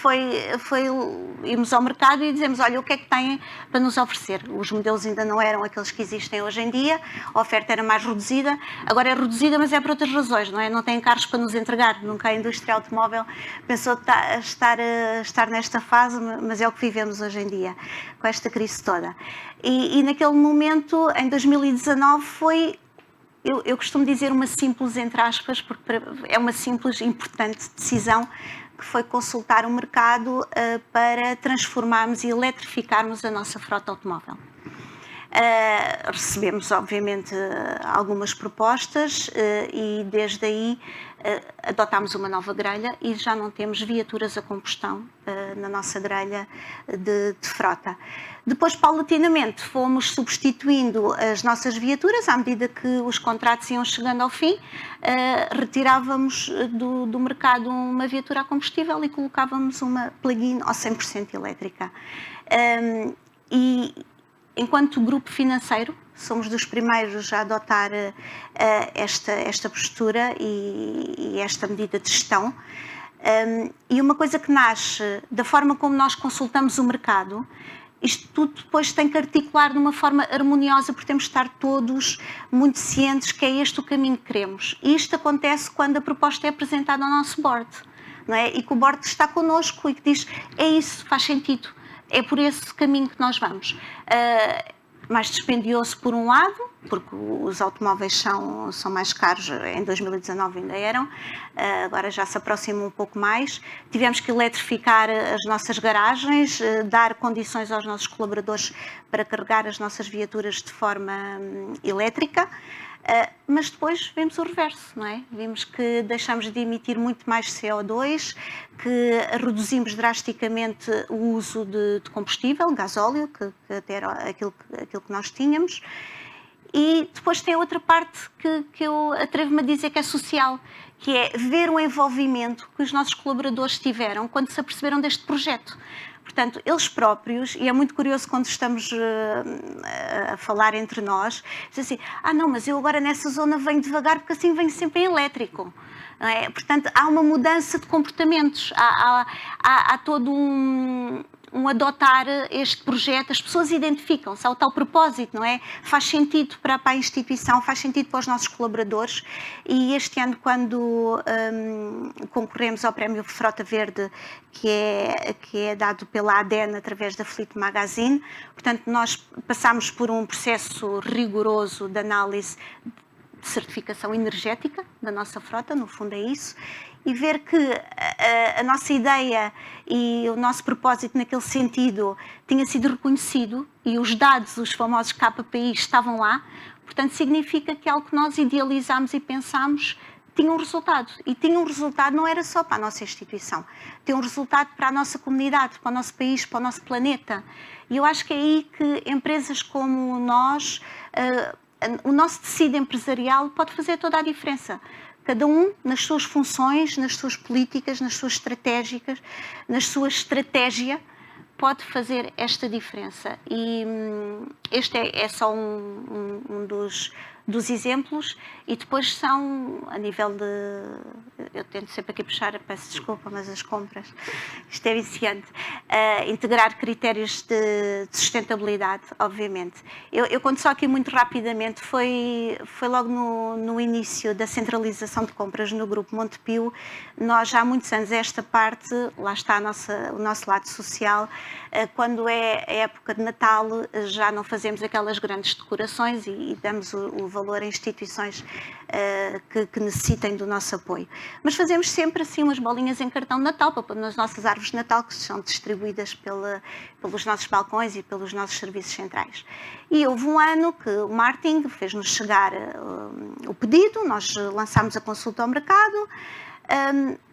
irmos ao mercado e dizemos, olha, o que é que têm para nos oferecer? Os modelos ainda não eram aqueles que existem hoje em dia, a oferta era mais reduzida, agora é reduzida, mas é por outras razões, não é? Não tem carros para nos entregar, nunca a indústria automóvel pensou estar nesta fase, mas é o que vivemos hoje em dia, com esta crise toda. E naquele momento, em 2019, foi... Eu costumo dizer uma simples, entre aspas, porque é uma simples e importante decisão, que foi consultar o mercado para transformarmos e eletrificarmos a nossa frota automóvel. Recebemos, obviamente, algumas propostas e desde aí adotámos uma nova grelha e já não temos viaturas a combustão na nossa grelha de frota. Depois, paulatinamente, fomos substituindo as nossas viaturas à medida que os contratos iam chegando ao fim, retirávamos do mercado uma viatura a combustível e colocávamos uma plug-in ao 100% elétrica. E enquanto grupo financeiro, somos dos primeiros a adotar esta postura e esta medida de gestão. E uma coisa que nasce da forma como nós consultamos o mercado, isto tudo depois tem que articular de uma forma harmoniosa, porque temos de estar todos muito cientes que é este o caminho que queremos. E isto acontece quando a proposta é apresentada ao nosso board, não é? E que o board está connosco e que diz, é isso, faz sentido, é por esse caminho que nós vamos. Mais dispendioso por um lado, porque os automóveis são mais caros, em 2019 ainda eram, agora já se aproximam um pouco mais. Tivemos que eletrificar as nossas garagens, dar condições aos nossos colaboradores para carregar as nossas viaturas de forma elétrica. Mas depois vimos o reverso, não é? Vimos que deixamos de emitir muito mais CO2, que reduzimos drasticamente o uso de combustível, gasóleo, que até era aquilo que nós tínhamos. E depois tem outra parte que eu atrevo-me a dizer que é social, que é ver o envolvimento que os nossos colaboradores tiveram quando se aperceberam deste projeto. Portanto, eles próprios, e é muito curioso quando estamos a falar entre nós, dizem assim, não, mas eu agora nessa zona venho devagar porque assim venho sempre em elétrico. Não é? Portanto, há uma mudança de comportamentos, há todo um adotar este projeto, as pessoas identificam-se, há o tal propósito, não é? Faz sentido para a instituição, faz sentido para os nossos colaboradores, e este ano, quando concorremos ao Prémio Frota Verde, que é dado pela ADEN através da Fleet Magazine, portanto, nós passámos por um processo rigoroso de análise de certificação energética da nossa frota, no fundo é isso, e ver que a nossa ideia e o nosso propósito naquele sentido tinha sido reconhecido e os dados, os famosos KPIs, estavam lá, portanto significa que algo que nós idealizámos e pensámos tinha um resultado. E tinha um resultado não era só para a nossa instituição, tinha um resultado para a nossa comunidade, para o nosso país, para o nosso planeta. E eu acho que é aí que empresas como nós, o nosso tecido empresarial pode fazer toda a diferença. Cada um nas suas funções, nas suas políticas, nas suas estratégicas, na sua estratégia, pode fazer esta diferença. E este é só um dos exemplos, e depois são, a nível de... Eu tento sempre aqui puxar, peço desculpa, mas as compras, isto é viciante. Integrar critérios de sustentabilidade, obviamente. Eu conto só aqui muito rapidamente, foi logo no início da centralização de compras no Grupo Montepio. Nós já há muitos anos, esta parte, lá está o nosso lado social, quando é a época de Natal, já não fazemos aquelas grandes decorações e damos o valor a instituições que necessitem do nosso apoio. Mas fazemos sempre assim umas bolinhas em cartão de Natal, para pôr nas nossas árvores de Natal, que são distribuídas pelos nossos balcões e pelos nossos serviços centrais. E houve um ano que o marketing fez-nos chegar o pedido, nós lançámos a consulta ao mercado,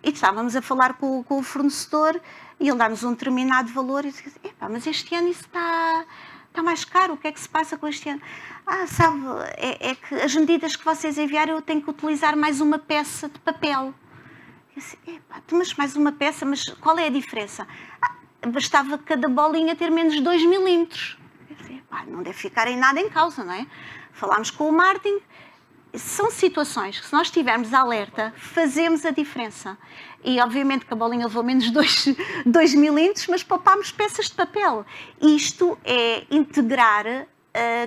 e estávamos a falar com o fornecedor, e ele dá-nos um determinado valor e diz, mas este ano isso está mais caro, o que é que se passa com este ano? Sabe, é que as medidas que vocês enviaram eu tenho que utilizar mais uma peça de papel. Eu disse, mas mais uma peça, mas qual é a diferença? Bastava cada bolinha ter menos de 2 milímetros. Eu disse, não deve ficar em nada em causa, não é? Falámos com o marketing. São situações que, se nós estivermos alerta, fazemos a diferença. E, obviamente, que a bolinha levou menos de 2 milímetros, mas poupámos peças de papel. Isto é integrar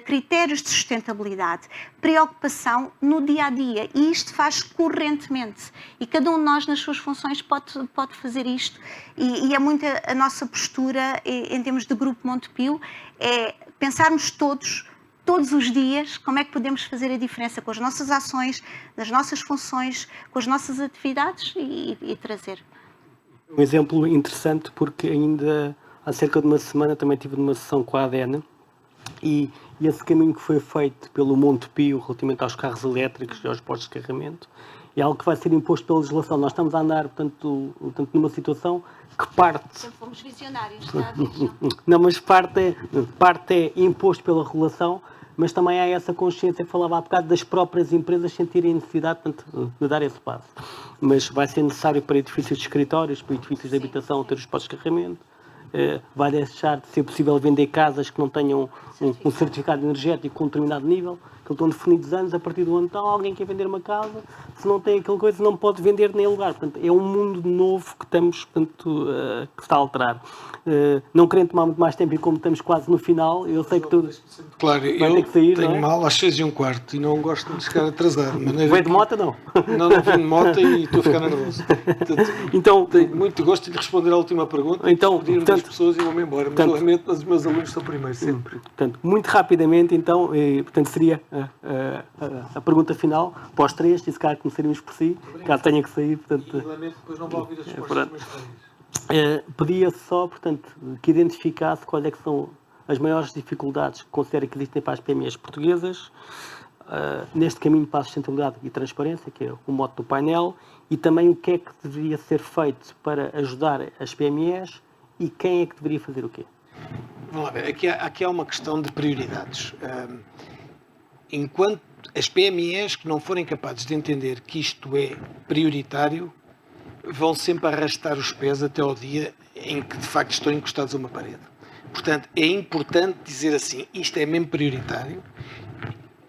critérios de sustentabilidade, preocupação no dia-a-dia. E isto faz correntemente. E cada um de nós, nas suas funções, pode fazer isto. E é muito a nossa postura, em termos de Grupo Montepio, é pensarmos todos os dias, como é que podemos fazer a diferença com as nossas ações, nas nossas funções, com as nossas atividades e trazer. Um exemplo interessante, porque ainda há cerca de uma semana também tive uma sessão com a ADEN e esse caminho que foi feito pelo Montepio relativamente aos carros elétricos e aos postos de carregamento é algo que vai ser imposto pela legislação. Nós estamos a andar, portanto numa situação que parte... Sempre fomos visionários, está a ver? Não, mas parte é imposto pela regulação, mas também há essa consciência que falava há bocado das próprias empresas sentirem a necessidade, portanto, de dar esse passo. Mas vai ser necessário para edifícios de escritórios, para edifícios de habitação, ter os postos de carregamento. Vai deixar de ser possível vender casas que não tenham um certificado energético com um determinado nível, que estão definidos anos, a partir do ano tal, alguém quer vender uma casa, se não tem aquela coisa, não pode vender nem lugar. Portanto, é um mundo novo que estamos, portanto, que está a alterar. Não querendo tomar muito mais tempo, e como estamos quase no final, eu sei que tudo claro, vai ter que sair, tenho não é? mal às 6h15 e não gosto de chegar atrasado. Veio de moto, não? Não vim de moto e estou a ficar nervoso. Portanto, então, tenho muito gosto de lhe responder à última pergunta. Então, pedir-me das pessoas e vou-me embora. Mas lamento, mas os meus alunos são primeiros, sempre. Portanto, muito rapidamente, então, portanto, seria a pergunta final, para os três, e se calhar começaríamos por si, caso tenha que sair. Portanto, E lamento, depois não vou ouvir as respostas dos meus colegas. pedia só, portanto, que identificasse quais é que são as maiores dificuldades que considera que existem para as PMEs portuguesas, neste caminho para a sustentabilidade e transparência, que é o mote do painel, e também o que é que deveria ser feito para ajudar as PMEs e quem é que deveria fazer o quê? Vamos lá ver, aqui há uma questão de prioridades. Enquanto as PMEs que não forem capazes de entender que isto é prioritário, vão sempre arrastar os pés até ao dia em que de facto estão encostados a uma parede. Portanto, é importante dizer assim, isto é mesmo prioritário.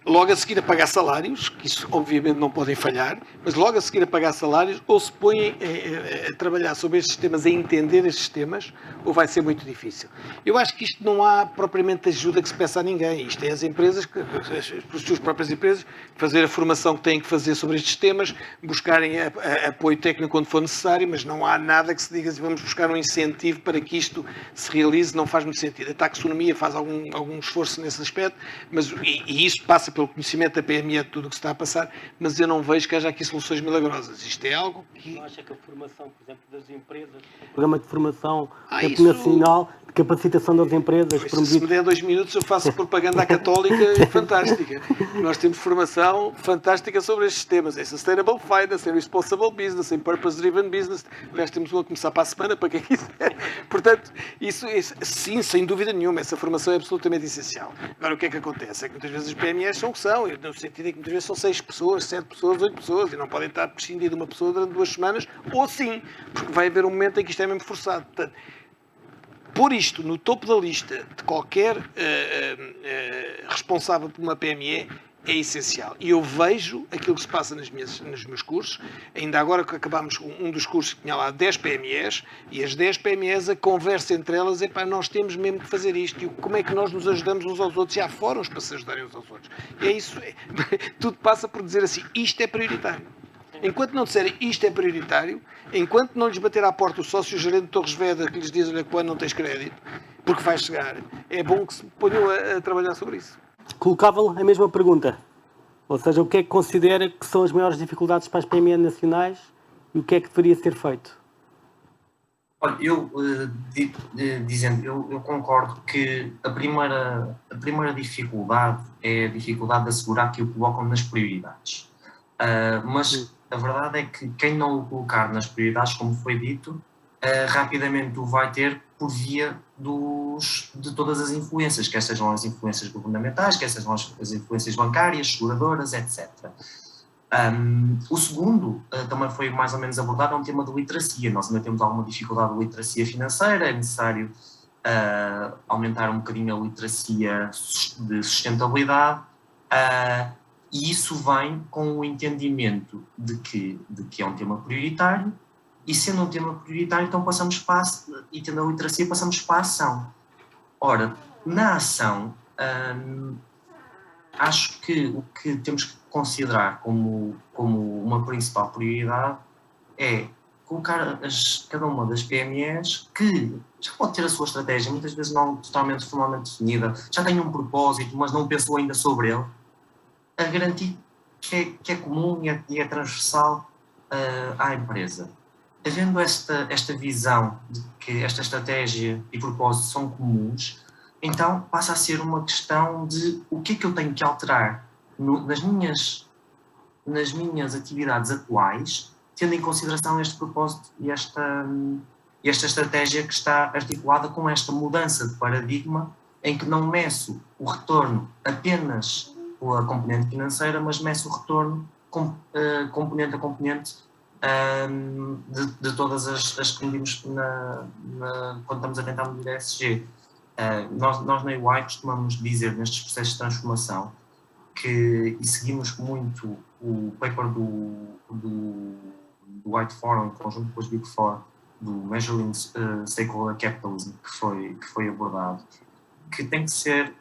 Logo a seguir a pagar salários, que isso obviamente não podem falhar, mas logo a seguir a pagar salários, ou se põem a trabalhar sobre estes temas, a entender estes temas, ou vai ser muito difícil. Eu acho que isto não há propriamente ajuda que se peça a ninguém. Isto é as empresas, as suas próprias empresas, fazer a formação que têm que fazer sobre estes temas, buscarem apoio técnico quando for necessário, mas não há nada que se diga, vamos buscar um incentivo para que isto se realize, não faz muito sentido. A taxonomia faz algum esforço nesse aspecto, mas, e isso passa pelo conhecimento da PME de tudo o que se está a passar, mas eu não vejo que haja aqui soluções milagrosas. Isto é algo que... Não acha que a formação, por exemplo, das empresas, o programa de formação nacional de capacitação das empresas... Se me der 2 minutos eu faço propaganda à católica fantástica. Nós temos formação fantástica sobre estes temas. É Sustainable Finance, é Responsible Business, é Purpose Driven Business. Aliás, temos uma a começar para a semana, para quem quiser. Portanto, isso sim, sem dúvida nenhuma, essa formação é absolutamente essencial. Agora, o que é que acontece? É que muitas vezes as PMEs são o que são, no sentido é que muitas vezes são 6 pessoas, 7 pessoas, 8 pessoas, e não podem estar prescindidos de uma pessoa durante 2 semanas, ou sim, porque vai haver um momento em que isto é mesmo forçado. Portanto, pôr isto no topo da lista de qualquer responsável por uma PME é essencial. E eu vejo aquilo que se passa nos meus cursos. Ainda agora que acabámos com um dos cursos que tinha lá 10 PMEs, e as 10 PMEs a conversa entre elas é para nós temos mesmo que fazer isto. E como é que nós nos ajudamos uns aos outros? E há fóruns para se ajudarem uns aos outros. É isso. Tudo passa por dizer assim, isto é prioritário. Enquanto não disserem isto é prioritário, enquanto não lhes bater à porta o sócio-gerente de Torres Vedras que lhes diz, olha, quando não tens crédito, porque vais chegar, é bom que se ponham a trabalhar sobre isso. Colocava-lhe a mesma pergunta. Ou seja, o que é que considera que são as maiores dificuldades para as PME nacionais e o que é que deveria ser feito? Olha, eu concordo que a primeira dificuldade é a dificuldade de assegurar que o colocam nas prioridades. Mas a verdade é que quem não o colocar nas prioridades, como foi dito, rapidamente o vai ter por via de todas as influências, quer sejam as influências governamentais, quer sejam as influências bancárias, seguradoras, etc. O segundo também foi mais ou menos abordado, é um tema de literacia. Nós ainda temos alguma dificuldade de literacia financeira, é necessário aumentar um bocadinho a literacia de sustentabilidade, e isso vem com o entendimento de que é um tema prioritário, e sendo um tema prioritário, então passamos para e tendo a literacia, passamos para a ação. Ora, na ação, acho que o que temos que considerar como uma principal prioridade é colocar cada uma das PMEs, que já pode ter a sua estratégia, muitas vezes não totalmente formalmente definida, já tem um propósito, mas não pensou ainda sobre ele, a garantir que é comum e é transversal à empresa. Havendo esta visão de que esta estratégia e propósito são comuns, então passa a ser uma questão de o que é que eu tenho que alterar nas minhas atividades atuais, tendo em consideração este propósito e esta estratégia que está articulada com esta mudança de paradigma, em que não meço o retorno apenas pela componente financeira, mas meço o retorno componente a componente de todas as que medimos quando estamos a tentar medir a ESG. Nós na EY costumamos dizer nestes processos de transformação e seguimos muito o paper do White Forum, em conjunto com as Big Four, do Measuring Stakeholder Capitalism, que foi abordado, que tem que ser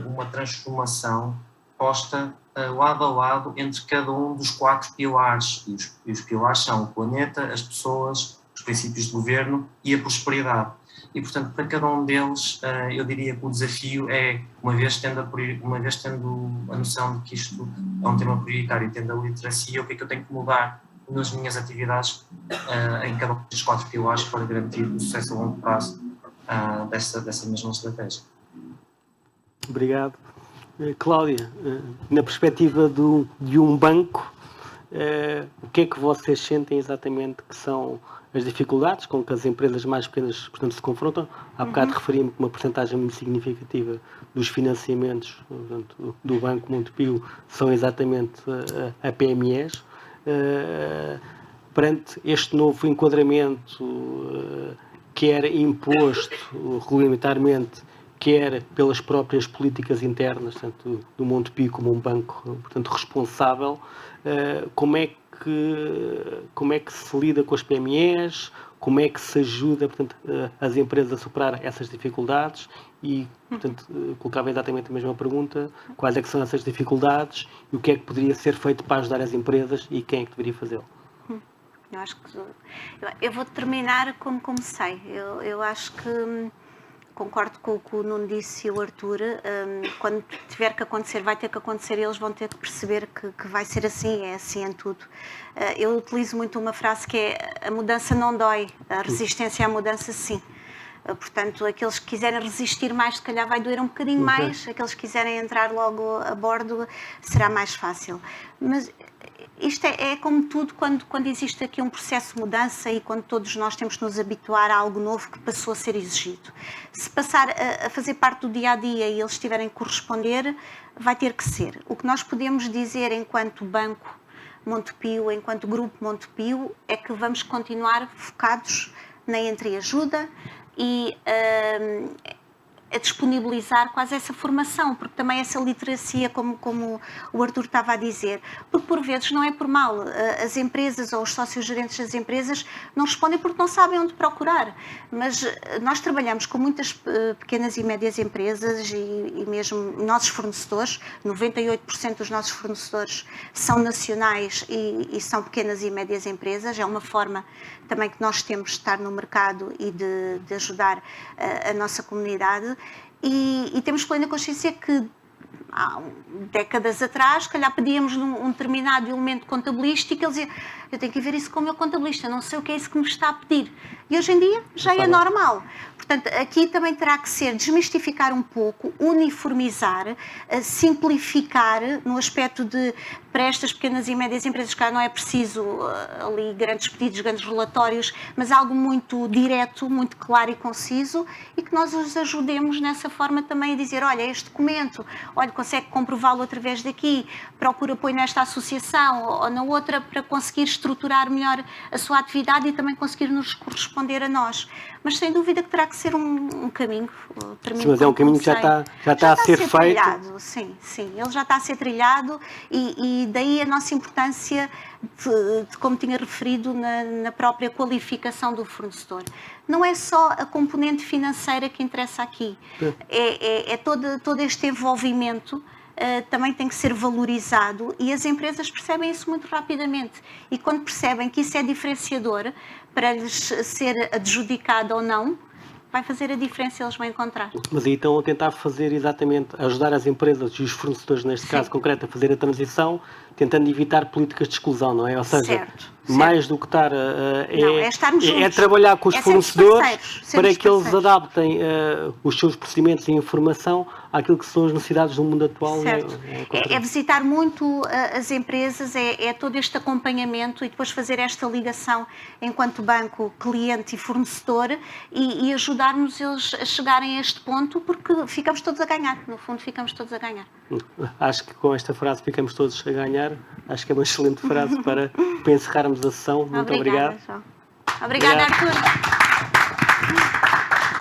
uma transformação posta lado a lado entre cada um dos 4 pilares, e os pilares são o planeta, as pessoas, os princípios de governo e a prosperidade. E, portanto, para cada um deles, eu diria que o desafio é, uma vez tendo a noção de que isto é um tema prioritário e tendo a literacia, o que é que eu tenho que mudar nas minhas atividades em cada um dos 4 pilares para garantir o sucesso a longo prazo dessa mesma estratégia. Obrigado. Cláudia, na perspectiva de um banco, o que é que vocês sentem exatamente que são as dificuldades com que as empresas mais pequenas, portanto, se confrontam? Há bocado referi-me que uma porcentagem muito significativa dos financiamentos, portanto, do Banco Montepio são exatamente a PMEs. Perante este novo enquadramento, quer imposto regulamentarmente, quer pelas próprias políticas internas, tanto do Montepio como um banco, portanto, responsável, como é que se lida com as PMEs, como é que se ajuda, portanto, as empresas a superar essas dificuldades e, portanto, colocava exatamente a mesma pergunta, quais é que são essas dificuldades e o que é que poderia ser feito para ajudar as empresas e quem é que deveria fazê-lo? Eu acho que eu vou terminar como comecei. Eu acho que concordo com o que o Nuno disse e o Artur. Quando tiver que acontecer, vai ter que acontecer, eles vão ter que perceber que vai ser assim, é assim em tudo. Eu utilizo muito uma frase que é: a mudança não dói, a resistência à mudança sim. Portanto, aqueles que quiserem resistir mais, se calhar vai doer um bocadinho mais, aqueles que quiserem entrar logo a bordo, será mais fácil. Mas isto é como tudo, quando existe aqui um processo de mudança e quando todos nós temos que nos habituar a algo novo que passou a ser exigido. Se passar a fazer parte do dia-a-dia e eles tiverem que corresponder, vai ter que ser. O que nós podemos dizer enquanto Banco Montepio, enquanto Grupo Montepio, é que vamos continuar focados na entreajuda e a disponibilizar quase essa formação, porque também essa literacia, como o Artur estava a dizer, porque por vezes não é por mal, as empresas ou os sócios-gerentes das empresas não respondem porque não sabem onde procurar, mas nós trabalhamos com muitas pequenas e médias empresas e mesmo nossos fornecedores, 98% dos nossos fornecedores são nacionais e são pequenas e médias empresas, é uma forma também que nós temos de estar no mercado e de ajudar a nossa comunidade e temos plena consciência que há décadas atrás, se calhar pedíamos um determinado elemento contabilístico e eles diziam: eu tenho que ver isso com o meu contabilista, não sei o que é isso que me está a pedir. E hoje em dia já é normal. Portanto, aqui também terá que ser desmistificar um pouco, uniformizar, simplificar no aspecto de, para estas pequenas e médias empresas, que não é preciso ali grandes pedidos, grandes relatórios, mas algo muito direto, muito claro e conciso, e que nós os ajudemos nessa forma também a dizer: olha, este documento, olha, consegue comprová-lo através daqui, procura apoio nesta associação ou na outra para conseguir estruturar melhor a sua atividade e também conseguir nos corresponder a nós. Mas sem dúvida que terá que ser um caminho. Sim, mas é um caminho que já está a ser feito. Trilhado, sim, ele já está a ser trilhado e daí a nossa importância de como tinha referido, na própria qualificação do fornecedor. Não é só a componente financeira que interessa aqui, é todo este envolvimento. Também tem que ser valorizado e as empresas percebem isso muito rapidamente e quando percebem que isso é diferenciador para lhes ser adjudicado ou não, vai fazer a diferença, eles vão encontrar. Mas aí estão a tentar fazer exatamente, ajudar as empresas e os fornecedores, neste caso concreto, a fazer a transição, tentando evitar políticas de exclusão, não é? Ou seja, certo. Mais do que estar é trabalhar com os fornecedores para que eles adaptem os seus procedimentos e informação àquilo que são as necessidades do mundo atual. É visitar muito as empresas, é todo este acompanhamento e depois fazer esta ligação enquanto banco, cliente e fornecedor e ajudar-nos eles a chegarem a este ponto, porque ficamos todos a ganhar, no fundo ficamos todos a ganhar. Acho que com esta frase ficamos todos a ganhar, acho que é uma excelente frase para encerrarmos a sessão. Muito obrigado. Obrigada, Artur.